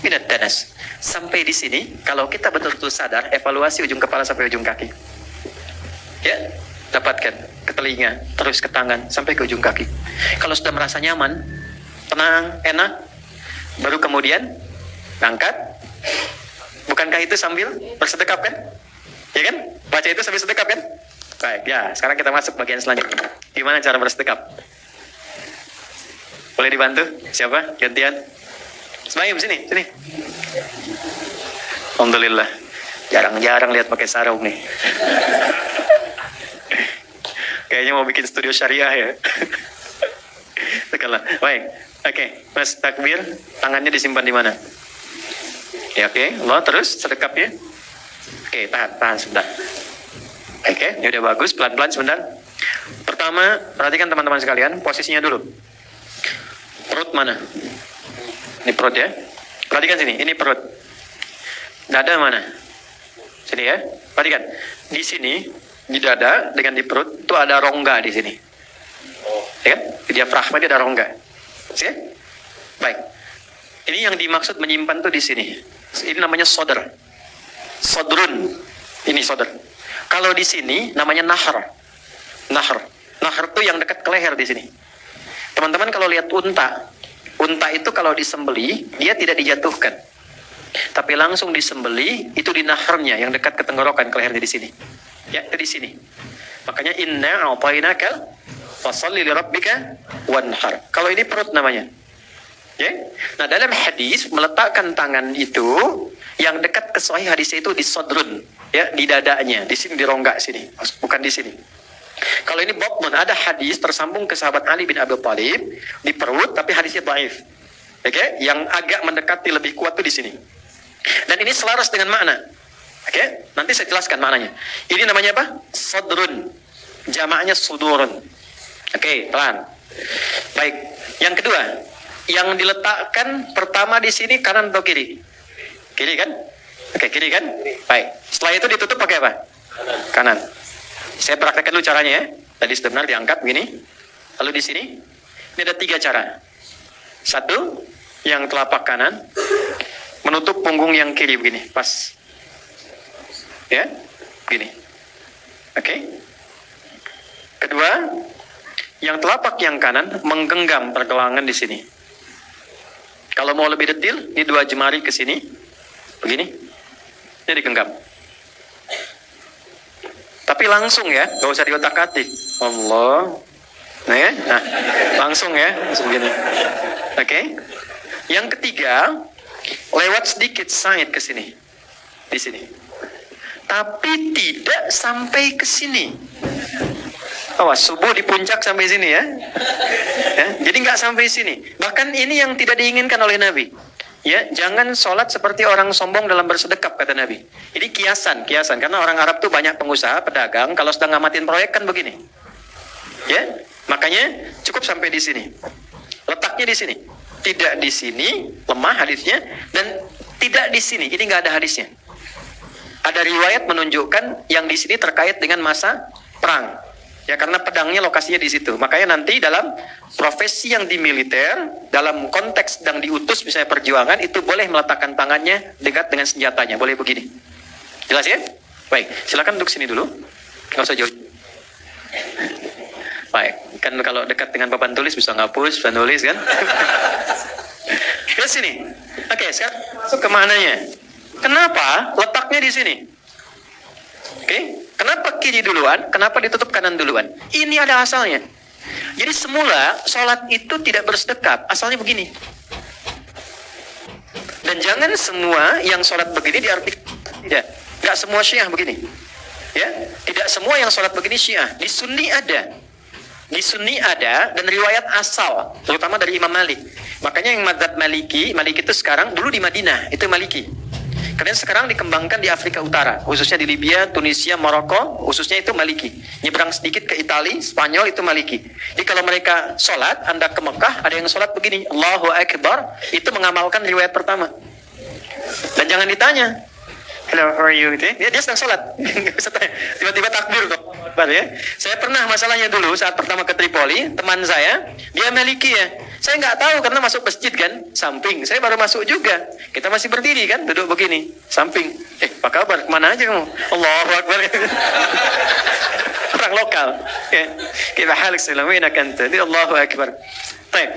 minad danas. Sampai di sini, kalau kita betul-betul sadar, evaluasi ujung kepala sampai ujung kaki. Ya, dapatkan ke telinga, terus ke tangan, sampai ke ujung kaki. Kalau sudah merasa nyaman, tenang, enak, baru kemudian angkat. Bukankah itu sambil bersedekap kan? Ya kan? Baca itu sambil sedekap kan? Baik, ya. Sekarang kita masuk bagian selanjutnya. Gimana cara bersedekap? Boleh dibantu? Siapa? Gantian. Semayum, sini. Alhamdulillah. Jarang-jarang lihat pakai sarung nih. Kayaknya mau bikin studio syariah ya. Tekanlah. Baik. Oke. Mas takbir. Tangannya disimpan di mana? Ya, oke. Allah, terus sedekap ya. Oke, tahan sebentar. Oke, ini udah bagus, pelan-pelan sebentar. Pertama, perhatikan teman-teman sekalian, posisinya dulu. Perut mana? Ini perut ya. Perhatikan sini, ini perut. Dada mana? Sini ya. Perhatikan. Di sini, di dada dengan di perut itu ada rongga di sini. Ya kan? Di diafragma itu ada rongga. Ya? Baik. Ini yang dimaksud menyimpan tuh di sini. Ini namanya sodar. Sodrun, ini sodr. Kalau di sini namanya nahar. Nahar itu yang dekat ke leher di sini. Teman-teman kalau lihat unta itu kalau disembeli dia tidak dijatuhkan, tapi langsung disembeli itu di naharnya yang dekat ke tenggorokan, ke lehernya di sini. Ya, itu di sini. Makanya inna a'tainakal fasalli li rabbika wanhar. Kalau ini perut namanya. Ya. Nah, dalam hadis meletakkan tangan itu yang dekat ke sahih hadis itu di sodrun, ya, di dadanya, di sini di rongga sini, bukan di sini. Kalau ini batnun, ada hadis tersambung ke sahabat Ali bin Abi Thalib di perut, tapi hadisnya dhaif. Oke, yang agak mendekati lebih kuat tuh di sini. Dan ini selaras dengan makna. Oke, nanti saya jelaskan maknanya. Ini namanya apa? Sodrun. Jamaknya sudurun. Oke, pelan. Baik. Yang kedua, yang diletakkan pertama di sini kanan atau kiri? Kiri kan? Oke, kiri kan? Baik. Setelah itu ditutup pakai apa? Kanan. Saya praktekkan dulu caranya ya. Tadi sebenarnya diangkat begini. Lalu di sini, ini ada 3 cara. 1, yang telapak kanan menutup punggung yang kiri begini, pas. Ya, begini. Oke. Kedua, yang telapak yang kanan menggenggam pergelangan di sini. Kalau mau lebih detail, ini 2 jemari ke sini, begini, ini digenggam. Tapi langsung ya, gak usah diotak-atik. Allah, nah, langsung ya, langsung begini. Oke. Yang ketiga, lewat sedikit side ke sini, di sini. Tapi tidak sampai ke sini. Awas, subuh di puncak sampai sini ya. Jadi nggak sampai sini. Bahkan ini yang tidak diinginkan oleh Nabi. Ya, jangan sholat seperti orang sombong dalam bersedekap, kata Nabi. Ini kiasan. Karena orang Arab tuh banyak pengusaha, pedagang, kalau sedang ngamatin proyek kan begini. Ya, makanya cukup sampai di sini. Letaknya di sini. Tidak di sini, lemah hadisnya, dan tidak di sini. Ini nggak ada hadisnya. Ada riwayat menunjukkan yang di sini terkait dengan masa perang. Ya, karena pedangnya lokasinya di situ. Makanya nanti dalam profesi yang di militer, dalam konteks sedang diutus misalnya perjuangan, itu boleh meletakkan tangannya dekat dengan senjatanya. Boleh begini. Jelas ya? Baik, silakan duduk sini dulu. Nggak usah jauh. Baik, kan kalau dekat dengan papan tulis bisa ngapus, bisa nulis kan? Ke sini. Oke, sekarang masuk ke mananya. Kenapa letaknya di sini? Oke, kenapa kiri duluan? Kenapa ditutup kanan duluan? Ini ada asalnya. Jadi semula sholat itu tidak bersedekap. Asalnya begini. Dan jangan semua yang sholat begini diartikan tidak. Tidak semua Syiah begini. Ya, tidak semua yang sholat begini Syiah. Di Sunni ada. Di Sunni ada dan riwayat asal, terutama dari Imam Malik. Makanya yang madzhab Maliki itu sekarang, dulu di Madinah, itu Maliki. Kemudian sekarang dikembangkan di Afrika Utara, khususnya di Libya, Tunisia, Maroko, khususnya itu Maliki. Nyebrang sedikit ke Italia, Spanyol itu Maliki. Jadi kalau mereka sholat, Anda ke Mekah, ada yang sholat begini, Allahu Akbar, itu mengamalkan riwayat pertama. Dan jangan ditanya, hello, how are you? Gitu ya. Dia sedang sholat. Tiba-tiba takbir kok. Ya. Saya pernah masalahnya dulu saat pertama ke Tripoli, teman saya, dia Maliki ya. Saya nggak tahu karena masuk masjid kan, samping. Saya baru masuk juga. Kita masih berdiri kan, duduk begini, samping. Apa kabar? Kemana aja kamu? Allahu Akbar. Orang lokal. Kita halik selamina kan. Jadi Allahu Akbar. Baik.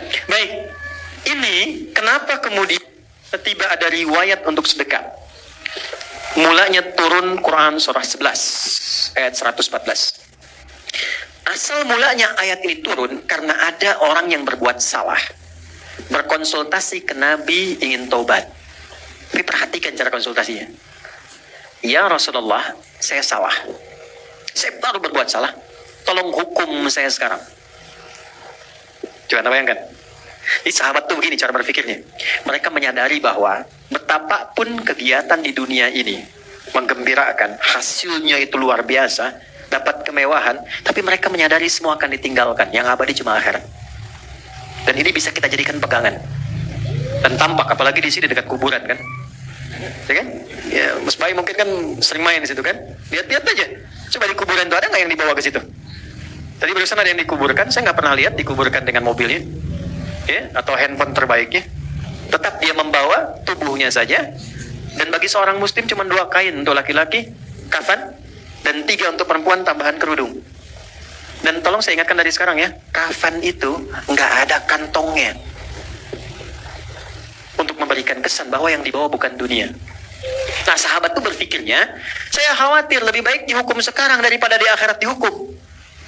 Ini kenapa kemudian tiba ada riwayat untuk sedekah? Mulanya turun Quran surah 11 ayat 114. Asal mulanya ayat ini turun karena ada orang yang berbuat salah, berkonsultasi ke Nabi ingin taubat. Tapi perhatikan cara konsultasinya. Ya Rasulullah, saya salah. Saya baru berbuat salah. Tolong hukum saya sekarang. Coba bayangkan. Ini sahabat tuh begini cara berpikirnya. Mereka menyadari bahwa betapapun kegiatan di dunia ini menggembirakan, hasilnya itu luar biasa, dapat kemewahan, tapi mereka menyadari semua akan ditinggalkan. Yang abadi cuma akhirat. Dan ini bisa kita jadikan pegangan. Dan tampak, apalagi di sini dekat kuburan kan. Ya kan? Ya, Mas Bayi mungkin kan sering main di situ kan. Lihat-lihat aja. Coba di kuburan itu ada nggak yang dibawa ke situ? Tadi barusan ada yang dikuburkan, saya nggak pernah lihat dikuburkan dengan mobilnya. Ya, atau handphone terbaiknya. Tetap dia membawa tubuhnya saja. Dan bagi seorang muslim cuma 2 kain untuk laki-laki, kafan, dan 3 untuk perempuan tambahan kerudung. Dan tolong saya ingatkan dari sekarang ya, kafan itu nggak ada kantongnya. Untuk memberikan kesan bahwa yang dibawa bukan dunia. Nah sahabat itu berpikirnya, saya khawatir lebih baik dihukum sekarang daripada di akhirat dihukum.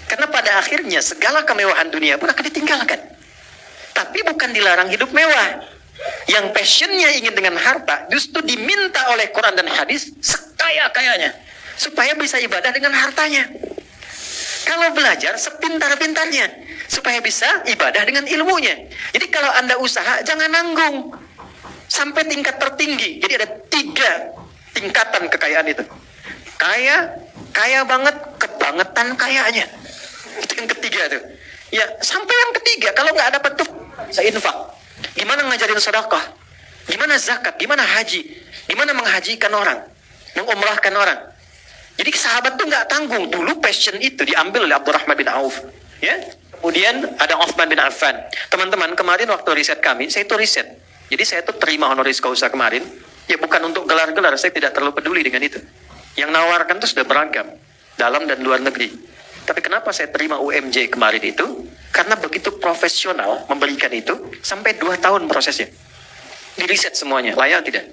Karena pada akhirnya segala kemewahan dunia pun akan ditinggalkan. Tapi bukan dilarang hidup mewah. Yang passionnya ingin dengan harta, justru diminta oleh Quran dan hadis sekaya-kayanya. Supaya bisa ibadah dengan hartanya. Kalau belajar sepintar-pintarnya. Supaya bisa ibadah dengan ilmunya. Jadi kalau Anda usaha, jangan nanggung. Sampai tingkat tertinggi. Jadi ada 3 tingkatan kekayaan itu. Kaya banget, kebangetan kayanya. Itu yang ketiga tuh. Ya, sampai yang ketiga, kalau nggak dapat tuh, bisa infak. Gimana ngajarin sedekah? Gimana zakat? Gimana haji? Gimana menghajikan orang? Mengumrahkan orang? Jadi sahabat tuh nggak tanggung. Dulu passion itu diambil oleh Abdurrahman bin Auf. Ya. Kemudian ada Uthman bin Affan. Teman-teman, kemarin waktu riset kami, saya itu riset. Jadi saya tuh terima honoris causa kemarin. Ya bukan untuk gelar-gelar, saya tidak terlalu peduli dengan itu. Yang nawarkan tuh sudah beragam. Dalam dan luar negeri. Tapi kenapa saya terima UMJ kemarin itu? Karena begitu profesional memberikan itu, sampai 2 tahun prosesnya. Diriset semuanya, layak tidak?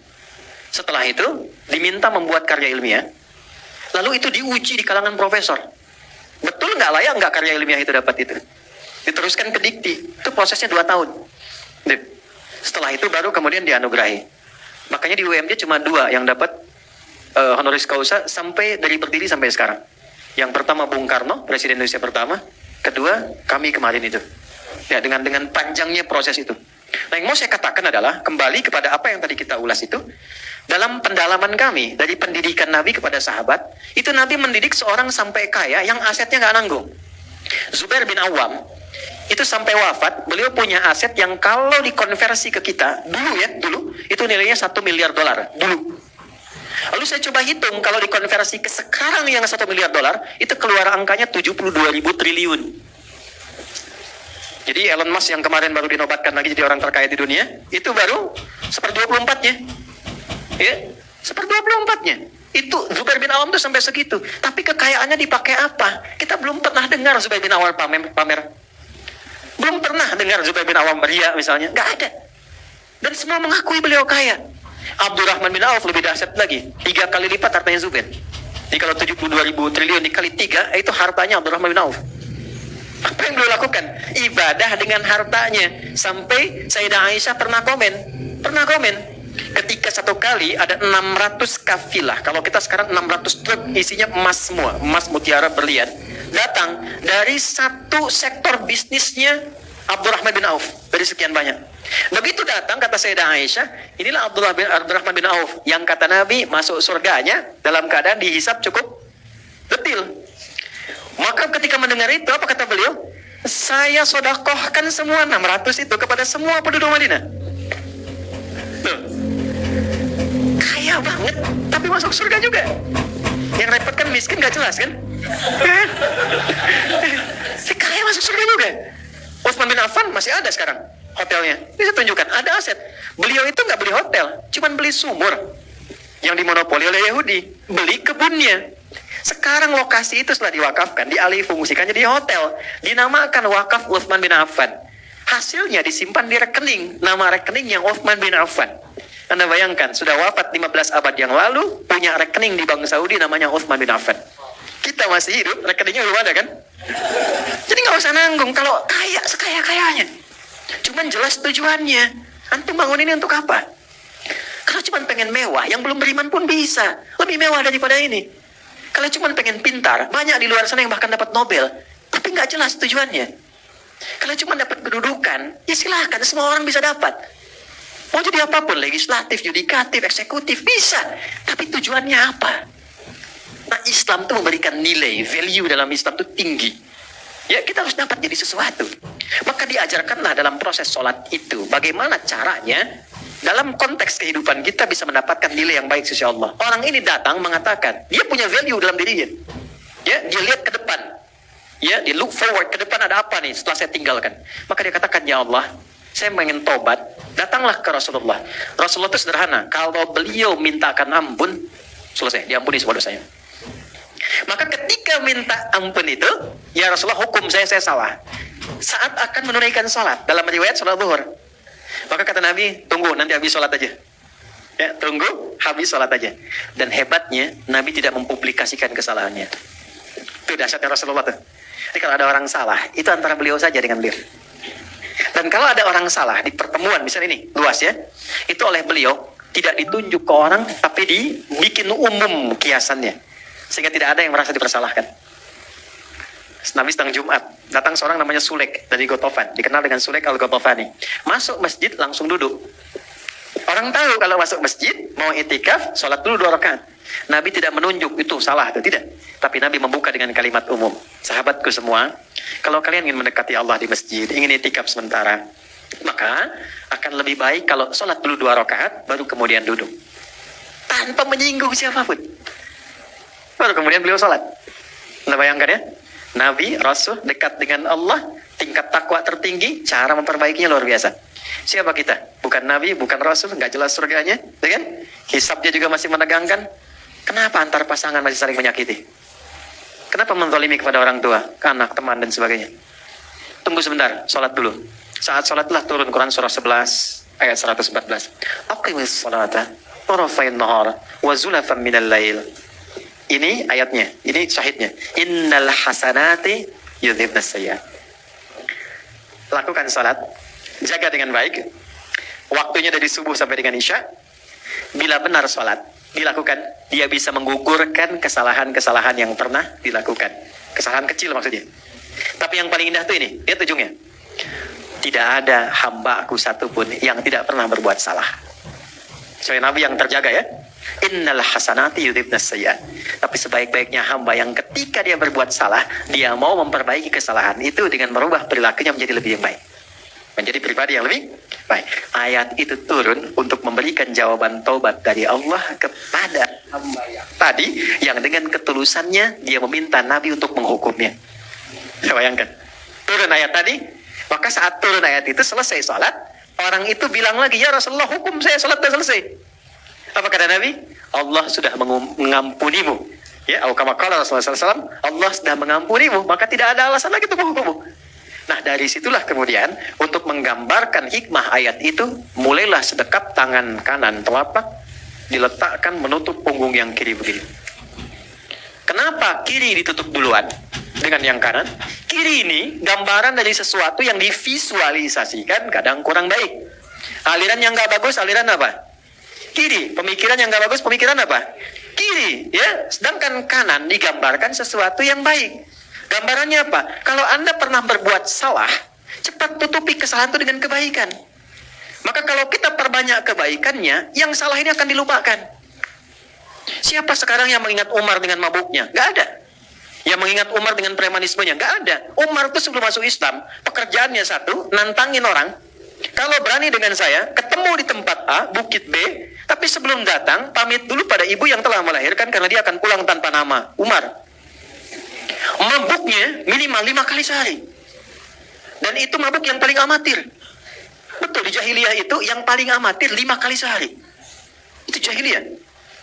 Setelah itu, diminta membuat karya ilmiah. Lalu itu diuji di kalangan profesor. Betul nggak layak nggak karya ilmiah itu dapat itu? Diteruskan ke dikti, itu prosesnya 2 tahun. Setelah itu baru kemudian dianugerahi. Makanya di UMJ cuma 2 yang dapat honoris causa sampai dari berdiri sampai sekarang. Yang pertama Bung Karno, Presiden Indonesia pertama. Kedua, kami kemarin itu. Ya, dengan panjangnya proses itu. Nah, yang mau saya katakan adalah, kembali kepada apa yang tadi kita ulas itu, dalam pendalaman kami, dari pendidikan Nabi kepada sahabat, itu Nabi mendidik seorang sampai kaya yang asetnya nggak nanggung. Zubair bin Awam, itu sampai wafat, beliau punya aset yang kalau dikonversi ke kita, dulu, itu nilainya $1 miliar, dulu. Lalu saya coba hitung, kalau dikonversi ke sekarang yang $1 miliar, itu keluar angkanya 72.000 triliun. Jadi Elon Musk yang kemarin baru dinobatkan lagi jadi orang terkaya di dunia, itu baru 1/24-nya. Ya, 1/24-nya. Itu Zubair bin Awam tuh sampai segitu. Tapi kekayaannya dipakai apa? Kita belum pernah dengar Zubair bin Awam pamer. Belum pernah dengar Zubair bin Awam ria misalnya. Nggak ada. Dan semua mengakui beliau kaya. Abdurrahman bin Auf lebih dahsyat lagi. 3 kali lipat hartanya Zubair. Jadi kalau 72.000 triliun dikali 3, itu hartanya Abdurrahman bin Auf. Apa yang beliau lakukan? Ibadah dengan hartanya. Sampai Sayyidah Aisyah pernah komen. Ketika satu kali ada 600 kafilah. Kalau kita sekarang 600 truk isinya emas semua. Emas, mutiara, berlian. Datang dari satu sektor bisnisnya Abdurrahman bin Auf. dari sekian banyak. Begitu datang kata Sayyidah Aisyah, inilah Abdurrahman bin Auf yang kata Nabi masuk surganya dalam keadaan dihisap cukup detil. Maka ketika mendengar itu apa kata beliau? Saya sodakohkan semua 600 itu kepada semua penduduk Madinah. Tuh. Kaya banget, tapi masuk surga juga. Yang repot kan miskin gak jelas kan? Si kaya masuk surga juga. Utsman bin Affan masih ada sekarang hotelnya. Bisa tunjukkan, ada aset. Beliau itu nggak beli hotel, cuman beli sumur yang dimonopoli oleh Yahudi. Beli kebunnya. Sekarang lokasi itu setelah diwakafkan, dialih fungsikan jadi hotel. Dinamakan wakaf Utsman bin Affan. Hasilnya disimpan di rekening. Nama rekening yang Utsman bin Affan. Anda bayangkan, sudah wafat 15 abad yang lalu, punya rekening di Bank Saudi namanya Utsman bin Affan. Kita masih hidup, rekeningnya belum ada kan? Jadi nggak usah nanggung kalau kaya sekaya-kayanya. Cuman jelas tujuannya. Antum bangun ini untuk apa? Kalau cuman pengen mewah, yang belum beriman pun bisa. Lebih mewah daripada ini. Kalau cuman pengen pintar, banyak di luar sana yang bahkan dapat Nobel. Tapi nggak jelas tujuannya. Kalau cuman dapat kedudukan, ya silahkan, semua orang bisa dapat. Mau jadi apapun, legislatif, yudikatif, eksekutif, bisa. Tapi tujuannya apa? Nah, Islam itu memberikan nilai, value dalam Islam itu tinggi. Ya, kita harus dapat jadi sesuatu. Maka diajarkanlah dalam proses sholat itu, bagaimana caranya dalam konteks kehidupan kita bisa mendapatkan nilai yang baik sisi Allah. Orang ini datang mengatakan, dia punya value dalam dirinya. Ya, dia lihat ke depan. Ya, dia look forward, ke depan ada apa nih setelah saya tinggalkan. Maka dia katakan, ya Allah, saya ingin tobat. Datanglah ke Rasulullah. Rasulullah itu sederhana. Kalau beliau mintakan ampun, selesai, diampuni semua dosanya. Maka ketika minta ampun itu, ya Rasulullah, hukum saya salah. Saat akan menunaikan sholat, dalam riwayat sholat zuhur, maka kata Nabi, tunggu nanti habis sholat aja. Ya, tunggu habis sholat aja. Dan hebatnya, Nabi tidak mempublikasikan kesalahannya. Itu dahsyatnya Rasulullah tuh. Jadi kalau ada orang salah, itu antara beliau saja dengan beliau. Dan kalau ada orang salah di pertemuan, misalnya ini luas ya, itu oleh beliau tidak ditunjuk ke orang, tapi dibikin umum kiasannya. Sehingga tidak ada yang merasa dipersalahkan. Nabi sedang Jumat, datang seorang namanya Sulek dari Gotofan, dikenal dengan Sulek al-Gotofani. Masuk masjid langsung duduk. Orang tahu kalau masuk masjid mau itikaf, sholat dulu 2 rakaat. Nabi tidak menunjuk itu salah atau tidak, tapi Nabi membuka dengan kalimat umum. Sahabatku semua, kalau kalian ingin mendekati Allah di masjid, ingin itikaf sementara, maka akan lebih baik kalau sholat dulu 2 rakaat, baru kemudian duduk, tanpa menyinggung siapapun. Baru kemudian beliau sholat. Anda bayangkan ya, Nabi, Rasul, dekat dengan Allah, tingkat takwa tertinggi, cara memperbaikinya luar biasa. Siapa kita? Bukan Nabi, bukan Rasul, nggak jelas surganya, ya kan? Hisabnya juga masih menegangkan. Kenapa antar pasangan masih saling menyakiti? Kenapa menzalimi kepada orang tua, anak, teman, dan sebagainya? Tunggu sebentar, sholat dulu. Saat sholatlah turun Quran surah 11, ayat 114. Aqimis sholata, tarafain nahar, wa zulafan minal lail. Ini ayatnya, ini syahidnya. Innal hasanati yudhibnas sayyi'at. Lakukan salat, jaga dengan baik. Waktunya dari subuh sampai dengan isya. Bila benar salat dilakukan, dia bisa menggugurkan kesalahan-kesalahan yang pernah dilakukan. Kesalahan kecil maksudnya. Tapi yang paling indah tuh ini, lihat ujungnya. Tidak ada hamba aku satupun yang tidak pernah berbuat salah. Soalnya Nabi yang terjaga ya. Innal hasanati yudhibnas sayyi'at. Tapi sebaik-baiknya hamba yang ketika dia berbuat salah, dia mau memperbaiki kesalahan itu dengan merubah perilakunya menjadi lebih baik, menjadi pribadi yang lebih baik. Ayat itu turun untuk memberikan jawaban taubat dari Allah kepada hamba yang tadi, yang dengan ketulusannya dia meminta Nabi untuk menghukumnya. Bayangkan, turun ayat tadi, maka saat turun ayat itu selesai salat, orang itu bilang lagi, ya Rasulullah, hukum saya salat sudah selesai. Apa kata Nabi? Allah sudah mengampunimu. Ya, kama qala Rasulullah SAW, Allah sudah mengampunimu, maka tidak ada alasan lagi untuk menghukummu. Nah, dari situlah kemudian untuk menggambarkan hikmah ayat itu, mulailah sedekap tangan kanan telapak diletakkan menutup punggung yang kiri begini. Kenapa kiri ditutup duluan dengan yang kanan? Kiri ini gambaran dari sesuatu yang divisualisasikan kadang kurang baik. Aliran yang nggak bagus, aliran apa? Kiri. Pemikiran yang nggak bagus, pemikiran apa? Kiri. Ya. Sedangkan kanan digambarkan sesuatu yang baik. Gambarannya apa? Kalau Anda pernah berbuat salah, cepat tutupi kesalahan itu dengan kebaikan. Maka kalau kita perbanyak kebaikannya, yang salah ini akan dilupakan. Siapa sekarang yang mengingat Umar dengan mabuknya? Gak ada. Yang mengingat Umar dengan premanismenya? Gak ada. Umar itu sebelum masuk Islam, pekerjaannya satu, nantangin orang. Kalau berani dengan saya, ketemu di tempat A, bukit B, tapi sebelum datang, pamit dulu pada ibu yang telah melahirkan karena dia akan pulang tanpa nama. Umar. Mabuknya minimal 5 kali sehari. Dan itu mabuk yang paling amatir. Betul, di jahiliyah itu yang paling amatir 5 kali sehari. Itu jahiliyah.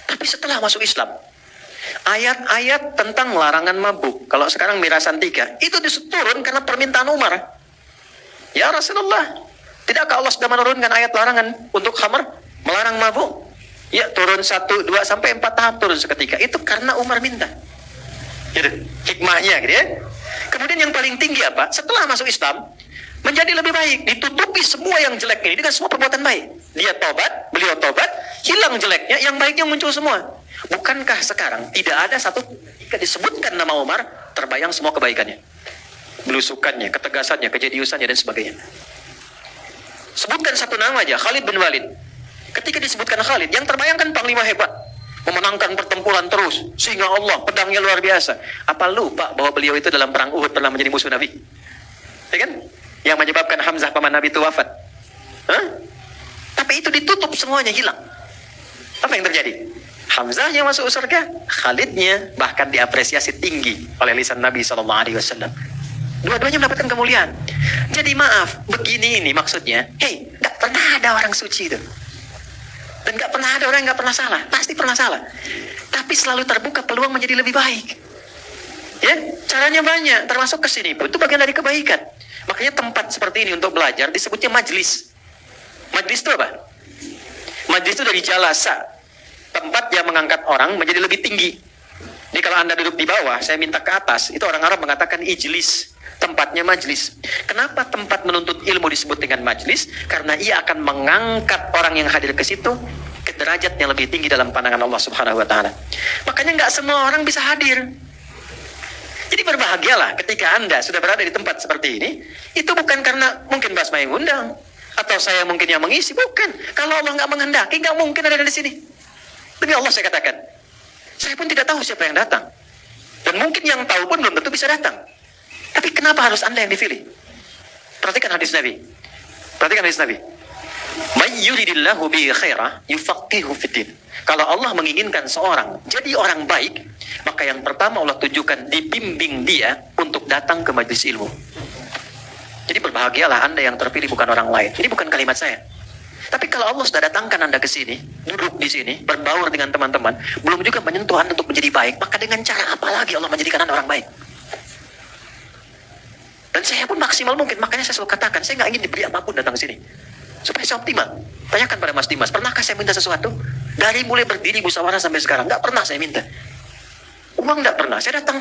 Tapi setelah masuk Islam, ayat-ayat tentang larangan mabuk, kalau sekarang mirasan 3, itu turun karena permintaan Umar. Ya Rasulullah, tidakkah Allah sudah menurunkan ayat larangan untuk khamar, melarang mabuk? Ya, turun 1, 2, sampai 4 tahap turun seketika. Itu karena Umar minta. Gitu, hikmahnya gitu ya. Kemudian yang paling tinggi apa? Setelah masuk Islam, menjadi lebih baik, ditutupi semua yang jelek ini dengan semua perbuatan baik. Dia tobat, beliau tobat, hilang jeleknya, yang baiknya muncul semua. Bukankah sekarang tidak ada satu ketika disebutkan nama Umar, terbayang semua kebaikannya, belusukannya, ketegasannya, kejadiusannya dan sebagainya. Sebutkan satu nama aja, Khalid bin Walid. Ketika disebutkan Khalid, yang terbayangkan panglima hebat, memenangkan pertempuran terus, sehingga Allah pedangnya luar biasa. Apa lupa bahwa beliau itu dalam perang Uhud pernah menjadi musuh Nabi? Ya kan? Yang menyebabkan Hamzah paman Nabi itu wafat. Hah? Tapi itu ditutup semuanya, hilang. Apa yang terjadi? Hamzahnya masuk surga, Khalidnya bahkan diapresiasi tinggi oleh lisan Nabi SAW. Dua-duanya mendapatkan kemuliaan. Jadi maaf, begini ini maksudnya. Hei, gak pernah ada orang suci itu. Dan gak pernah ada orang yang gak pernah salah. Pasti pernah salah. Tapi selalu terbuka peluang menjadi lebih baik. Ya, caranya banyak, termasuk kesini pun. Itu bagian dari kebaikan. Makanya tempat seperti ini untuk belajar disebutnya majlis. Majlis itu apa? Majlis itu dari jalasa, tempat yang mengangkat orang menjadi lebih tinggi. Jadi kalau Anda duduk di bawah, saya minta ke atas, itu orang Arab mengatakan ijlis, tempatnya majlis. Kenapa tempat menuntut ilmu disebut dengan majlis? Karena ia akan mengangkat orang yang hadir ke situ ke derajat yang lebih tinggi dalam pandangan Allah Subhanahu wa taala. Makanya nggak semua orang bisa hadir. Jadi berbahagialah ketika Anda sudah berada di tempat seperti ini. Itu bukan karena mungkin Basma yang undang, atau saya mungkin yang mengisi, bukan. Kalau Allah nggak menghendaki, nggak mungkin ada di sini. Demi Allah saya katakan, saya pun tidak tahu siapa yang datang, dan mungkin yang tahu pun belum tentu bisa datang. Tapi kenapa harus Anda yang dipilih? Perhatikan hadis Nabi. Perhatikan hadis Nabi. May yuridillahu bihi khairah yufaqihu fiddin. Kalau Allah menginginkan seorang jadi orang baik, maka yang pertama Allah tujukan, dibimbing dia untuk datang ke majelis ilmu. Jadi berbahagialah Anda yang terpilih, bukan orang lain. Ini bukan kalimat saya. Tapi kalau Allah sudah datangkan Anda ke sini, duduk di sini, berbaur dengan teman-teman, belum juga menyentuh Anda untuk menjadi baik, maka dengan cara apa lagi Allah menjadikan Anda orang baik? Dan saya pun maksimal mungkin, makanya saya selalu katakan, saya nggak ingin diberi apapun datang ke sini, supaya saya optimal. Tanyakan pada Mas Dimas, pernahkah saya minta sesuatu? Dari mulai berdiri musyawarah sampai sekarang, nggak pernah saya minta. Uang nggak pernah. Saya datang,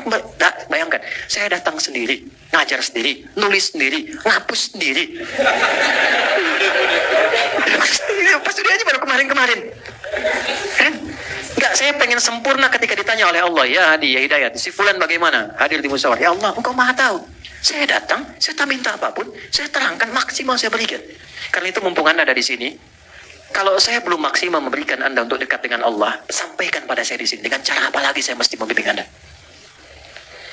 bayangkan, saya datang sendiri, ngajar sendiri, nulis sendiri, ngapus sendiri. Pas dia aja baru kemarin-kemarin. Enggak, saya pengen sempurna ketika ditanya oleh Allah, ya Hadi, ya Hidayat, si Fulan bagaimana? Hadir di musyawarah. Ya Allah, Engkau Maha tahu. Saya datang, saya tak minta apapun, saya terangkan maksimal saya berikan. Karena itu mumpung Anda ada di sini, kalau saya belum maksimal memberikan Anda untuk dekat dengan Allah, sampaikan pada saya di sini. Dengan cara apa lagi saya mesti membimbing Anda?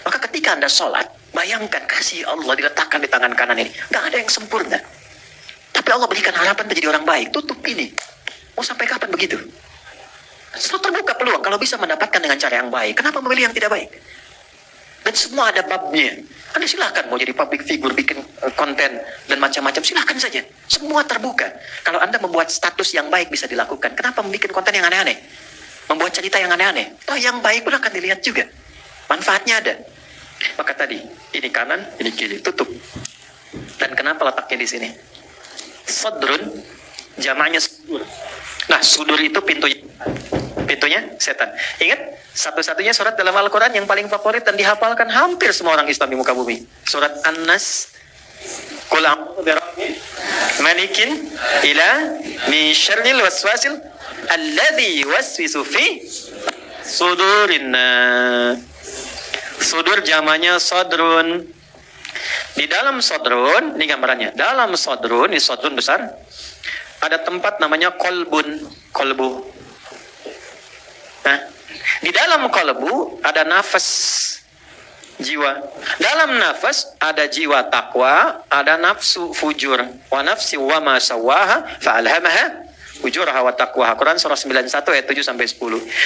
Maka ketika Anda sholat, bayangkan kasih Allah diletakkan di tangan kanan ini. Nggak ada yang sempurna. Tapi Allah berikan harapan menjadi orang baik. Tutup ini. Mau sampai kapan begitu? Selalu terbuka peluang. Kalau bisa mendapatkan dengan cara yang baik, kenapa memilih yang tidak baik? Dan semua ada babnya. Anda silahkan mau jadi public figure, bikin konten dan macam-macam, silahkan saja. Semua terbuka. Kalau Anda membuat status yang baik bisa dilakukan. Kenapa membuat konten yang aneh-aneh? Membuat cerita yang aneh-aneh? Oh, yang baik pun akan dilihat juga. Manfaatnya ada. Maka tadi, ini kanan, ini kiri, tutup. Dan kenapa letaknya di sini? Sodrun, jamaknya sudur. Nah, sudur itu pintunya setan. Ingat, satu-satunya surat dalam Al-Quran yang paling favorit dan dihafalkan hampir semua orang Islam di muka bumi. Surat An-Nas. Qul a'udzu birabbil malikin ila min syarril waswasil alladzi yuwaswisu fi sudurin. Sudur jamaknya sadrun. Di dalam sodrun, ini gambarannya. Dalam sodrun, ini sodrun besar, ada tempat namanya kolbu. Nah, di dalam kolbu ada nafas, jiwa. Dalam nafas ada jiwa takwa, ada nafsu fujur. Wa nafsi wa ma sawaha fa'alhamaha fujuraha wa taqwaha. Quran surah 91 ayat 7 sampai 10.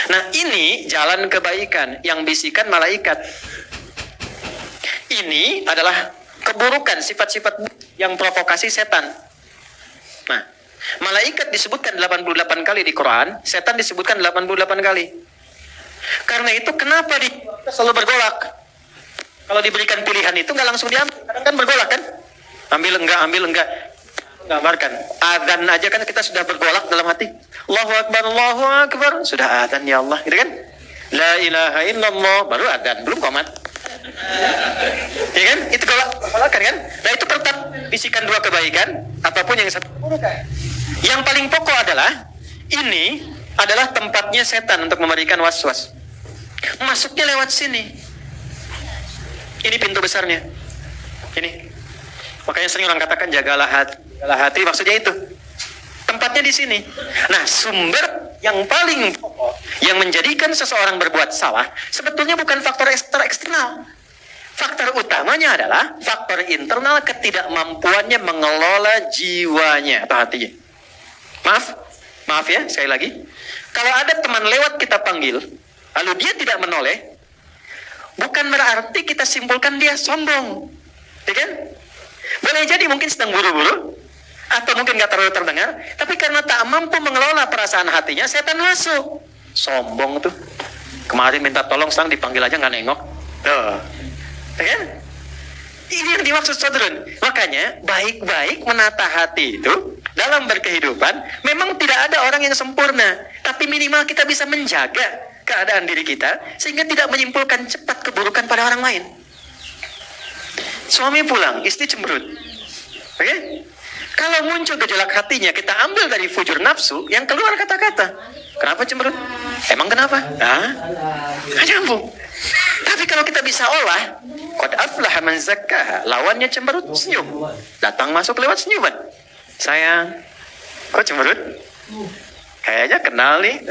Nah, ini jalan kebaikan yang bisikan malaikat. Ini adalah keburukan, sifat-sifat yang provokasi setan. Nah, malaikat disebutkan 88 kali di Quran, setan disebutkan 88 kali. Karena itu kenapa selalu bergolak? Kalau diberikan pilihan itu nggak langsung diambil, kadang kan bergolak kan? Ambil enggak. Gambarkan, adzan aja kan kita sudah bergolak dalam hati. Allahu Akbar, sudah adzan ya Allah, gitu kan? La ilaha illallah, baru adzan, belum qomat. Ya kan? Itu golakan kan? Nah, itu pertama bisikan dua kebaikan, apapun yang satu keburukan. Yang paling pokok adalah ini adalah tempatnya setan untuk memberikan was-was. Masuknya lewat sini. Ini pintu besarnya. Ini. Makanya sering orang katakan jagalah hati, maksudnya itu. Tempatnya di sini. Nah, sumber yang paling pokok yang menjadikan seseorang berbuat salah sebetulnya bukan faktor eksternal. Faktor utamanya adalah faktor internal, ketidakmampuannya mengelola jiwanya atau hatinya. Maaf ya, sekali lagi. Kalau ada teman lewat kita panggil, lalu dia tidak menoleh, bukan berarti kita simpulkan dia sombong, ya kan? Boleh jadi mungkin sedang buru-buru, atau mungkin nggak terlalu terdengar, tapi karena tak mampu mengelola perasaan hatinya, setan masuk. Sombong tuh. Kemarin minta tolong, sekarang dipanggil aja nggak nengok. Tuh, ya kan? Ini yang dimaksud saudara. Makanya baik-baik menata hati itu dalam berkehidupan. Memang tidak ada orang yang sempurna, tapi minimal kita bisa menjaga keadaan diri kita sehingga tidak menyimpulkan cepat keburukan pada orang lain. Suami pulang, istri cemberut. Oke? Kalau muncul gejolak hatinya, kita ambil dari fujur nafsu, yang keluar kata-kata. Kenapa cemberut? Emang kenapa? Nggak nyambung. Tapi kalau kita bisa olah, qad aflaha man zakkaha, lawannya cemberut, senyum. Datang masuk lewat senyuman. Sayang, kok cemberut? Kayaknya kenal nih,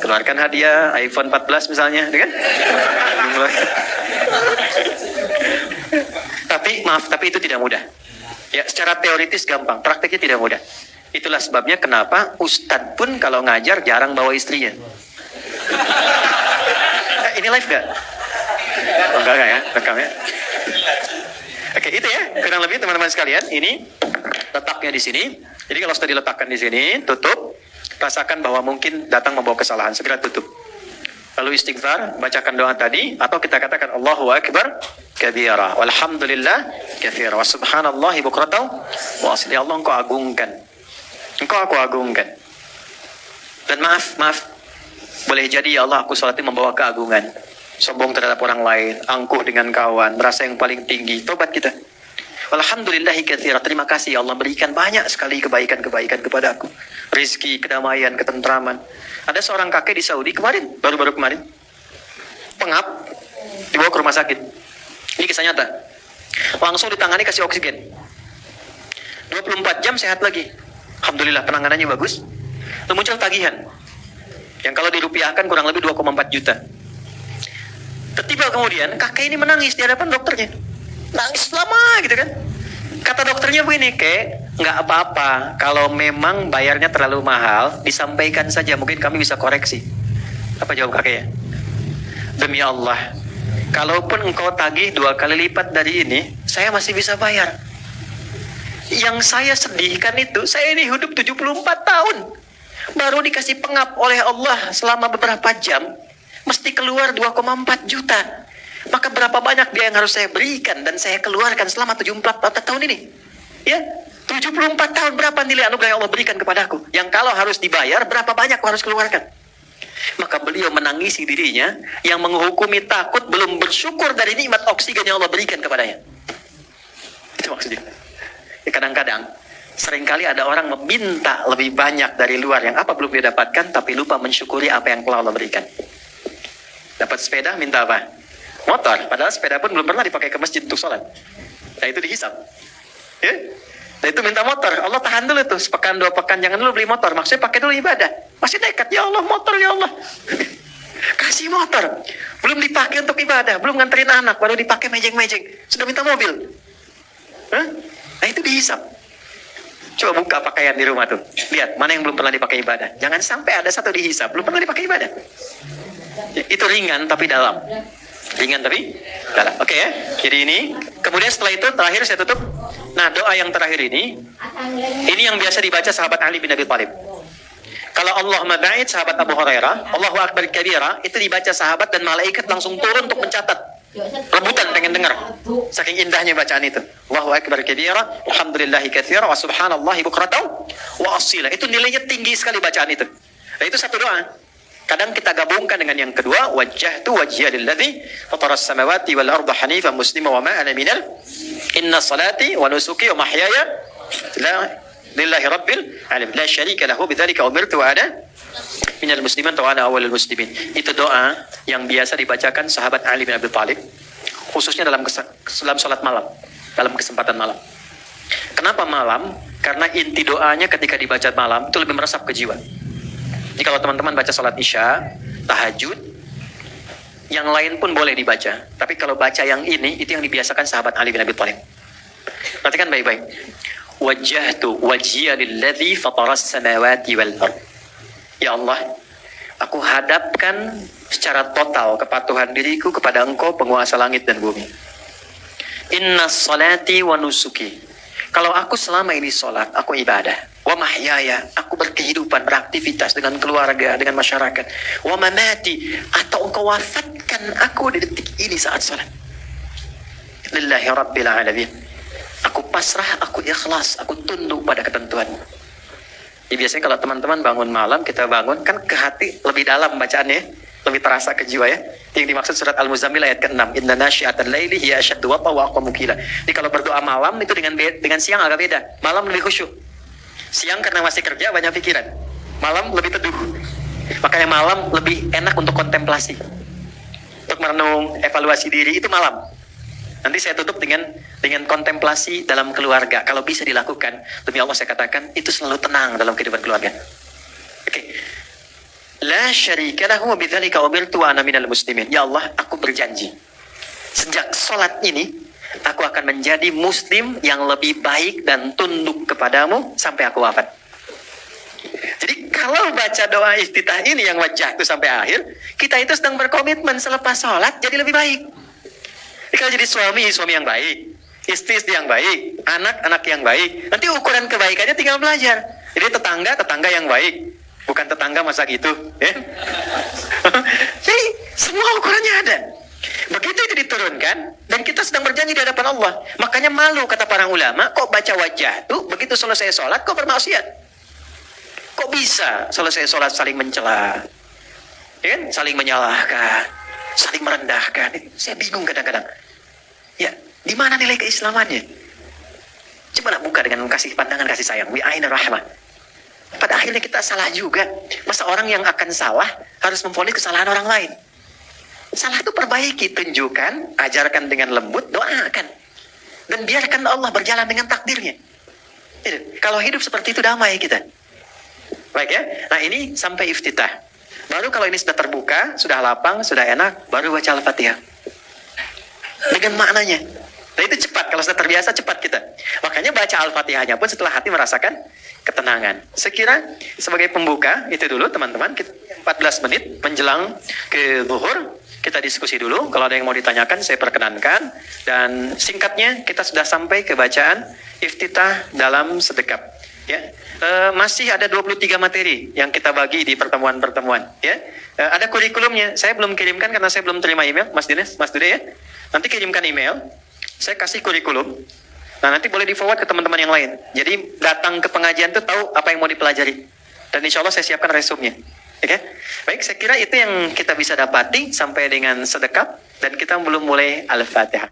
keluarkan hadiah iPhone 14 misalnya, kan? Tapi itu tidak mudah. Ya, secara teoritis gampang, prakteknya tidak mudah. Itulah sebabnya kenapa ustadz pun kalau ngajar jarang bawa istrinya. Ini live gak? Enggak ya, rekam ya. Oke, itu ya, kurang lebih teman-teman sekalian. Ini letaknya di sini. Jadi kalau sudah diletakkan di sini, tutup. Rasakan bahwa mungkin datang membawa kesalahan, segera tutup. Lalu istighfar, bacakan doa tadi, atau kita katakan Allahu Akbar kabira, walhamdulillah katsira, wa subhanallahi bukratan wa asli. Allah, engkau agungkan, engkau aku agungkan. Dan maaf, boleh jadi ya Allah aku sholat membawa keagungan, sombong terhadap orang lain, angkuh dengan kawan, merasa yang paling tinggi. Tobat kita. Alhamdulillahi katsira, terima kasih ya Allah berikan banyak sekali kebaikan-kebaikan kepada aku. Rizki, kedamaian, ketentraman. Ada seorang kakek di Saudi kemarin, baru-baru kemarin, pengap, dibawa ke rumah sakit. Ini kisah nyata. Langsung ditangani, kasih oksigen. 24 jam sehat lagi. Alhamdulillah penanganannya bagus. Lalu muncul tagihan yang kalau dirupiahkan kurang lebih 2,4 juta. Tiba kemudian kakek ini menangis di hadapan dokternya. Nangis lama gitu kan. Kata dokternya begini, kek, nggak apa-apa. Kalau memang bayarnya terlalu mahal, disampaikan saja, mungkin kami bisa koreksi. Apa jawab kakeknya? Demi Allah, kalaupun engkau tagih 2 kali lipat dari ini, saya masih bisa bayar. Yang saya sedihkan itu, saya ini hidup 74 tahun. Baru dikasih pengap oleh Allah selama beberapa jam, mesti keluar 2,4 juta. Maka berapa banyak dia yang harus saya berikan dan saya keluarkan selama 74 tahun ini? Ya, 74 tahun berapa nilai anugerah yang Allah berikan kepadaku? Yang kalau harus dibayar, berapa banyak aku harus keluarkan? Maka beliau menangisi dirinya yang menghukumi takut belum bersyukur dari nikmat oksigen yang Allah berikan kepadanya. Itu maksudnya. Ya, kadang-kadang seringkali ada orang meminta lebih banyak dari luar yang apa belum dia dapatkan, tapi lupa mensyukuri apa yang telah Allah berikan. Dapat sepeda, minta apa? Motor. Padahal sepeda pun belum pernah dipakai ke masjid untuk sholat. Nah itu dihisap. Ya? Nah itu minta motor. Allah tahan dulu tuh, sepekan 2 pekan, jangan dulu beli motor. Maksudnya pakai dulu ibadah. Masih nekat, ya Allah motor ya Allah. Kasih motor. Belum dipakai untuk ibadah, belum nganterin anak, baru dipakai mejeng-mejeng. Sudah minta mobil. Hah? Nah itu dihisap. Coba buka pakaian di rumah tuh. Lihat, mana yang belum pernah dipakai ibadah. Jangan sampai ada satu dihisap, belum pernah dipakai ibadah. Itu ringan tapi dalam. Ringan tapi dalam. Oke ya. Jadi ini. Kemudian setelah itu, terakhir saya tutup. Nah doa yang terakhir ini yang biasa dibaca sahabat Ali bin Abi Thalib. Kalau Allahumma ba'id sahabat Abu Hurairah, Allahu Akbar kabira, itu dibaca sahabat dan malaikat langsung turun untuk mencatat. Rebutan pengen dengar. Saking indahnya bacaan itu. Allahu Akbar kabira, alhamdulillahi katsira, wa subhanallahi bukratan wa asila. Itu nilainya tinggi sekali bacaan itu. Nah itu satu doa. Kadang kita gabungkan dengan yang kedua, wajjahtu wajhiya lilladzi fataras samawati wal arda hanifan muslima wa ma ana minal inna salati wa nusuki wa mahyaya lillahi rabbil alamin la syarika lahu bidzalika umirtu wa ana minal muslimin wa ana awwalul muslimin. Itu doa yang biasa dibacakan sahabat Ali bin Abi Thalib khususnya dalam salat malam, dalam kesempatan malam. Kenapa malam? Karena inti doanya ketika dibaca malam itu lebih meresap ke jiwa. Jadi kalau teman-teman baca salat isya, tahajud, yang lain pun boleh dibaca. Tapi kalau baca yang ini, itu yang dibiasakan sahabat Ali bin Abi Thalib. Perhatikan baik-baik. Wajjahtu wajhiya lilladzi fataras samawati wal ard. Ya Allah, aku hadapkan secara total kepatuhan diriku kepada Engkau penguasa langit dan bumi. Inna salati wa nusuki. Kalau aku selama ini sholat, aku ibadah. Wa mahyaya, aku berkehidupan, beraktivitas dengan keluarga, dengan masyarakat. Wa mamati, atau Engkau wafatkan aku di detik ini saat sholat. Lillahi rabbil alamin. Aku pasrah, aku ikhlas, aku tunduk pada ketentuan. Ya, biasanya kalau teman-teman bangun malam, kita bangun, kan ke hati lebih dalam bacaannya, lebih terasa ke jiwa ya. Yang dimaksud surat Al-Muzammil ayat ke-6. Inna nasyi'atal laili hiya asyaddu wat'a wa aqwamu qila. Jadi kalau berdoa malam itu dengan siang agak beda. Malam lebih khusyuk. Siang karena masih kerja banyak pikiran. Malam lebih teduh. Makanya malam lebih enak untuk kontemplasi. Untuk merenung, evaluasi diri itu malam. Nanti saya tutup dengan kontemplasi dalam keluarga. Kalau bisa dilakukan, demi Allah saya katakan itu selalu tenang dalam kehidupan keluarga. Oke. La syarika lahu wa bidzalika umirtu wa ana minal muslimin. Ya Allah, aku berjanji. Sejak sholat ini, aku akan menjadi muslim yang lebih baik dan tunduk kepadamu sampai aku wafat. Jadi kalau baca doa iftitah ini yang wajah itu sampai akhir, kita itu sedang berkomitmen selepas sholat jadi lebih baik. Jadi kalau jadi suami yang baik, istri yang baik, anak yang baik, nanti ukuran kebaikannya tinggal belajar. Jadi tetangga yang baik, bukan tetangga masa gitu. Ya? Jadi semua ukurannya ada. Begitu itu diturunkan dan kita sedang berjanji di hadapan Allah. Makanya malu kata para ulama, kok baca wajah tuh begitu selesai sholat kok bermaksiat? Kok bisa selesai sholat saling mencela, ya kan? Saling menyalahkan, saling merendahkan. Saya bingung kadang-kadang. Ya, di mana nilai keislamannya? Coba lah buka dengan kasih pandangan kasih sayang. Wi'aina rahmah. Pada akhirnya kita salah juga. Masa orang yang akan salah harus memvonis kesalahan orang lain? Salah itu perbaiki, tunjukkan, ajarkan dengan lembut, doakan. Dan biarkan Allah berjalan dengan takdirnya. Kalau hidup seperti itu damai kita. Baik ya. Nah ini sampai iftitah. Baru kalau ini sudah terbuka, sudah lapang, sudah enak, baru baca Al-Fatihah. Dengan maknanya. Dan itu cepat, kalau sudah terbiasa cepat kita. Makanya baca Al-Fatihahnya pun setelah hati merasakan ketenangan. Sekira sebagai pembuka, itu dulu teman-teman. 14 menit menjelang ke zuhur. Kita diskusi dulu. Kalau ada yang mau ditanyakan, saya perkenankan. Dan singkatnya, kita sudah sampai ke bacaan iftitah dalam sedekap. Ya. Masih ada 23 materi yang kita bagi di pertemuan-pertemuan. Ya. Ada kurikulumnya. Saya belum kirimkan karena saya belum terima email. Mas Dude ya. Nanti kirimkan email. Saya kasih kurikulum. Nah, nanti boleh di-forward ke teman-teman yang lain. Jadi, datang ke pengajian tuh tahu apa yang mau dipelajari. Dan insya Allah saya siapkan resumenya. Oke? Baik, saya kira itu yang kita bisa dapati sampai dengan sedekap. Dan kita belum mulai Al-Fatihah.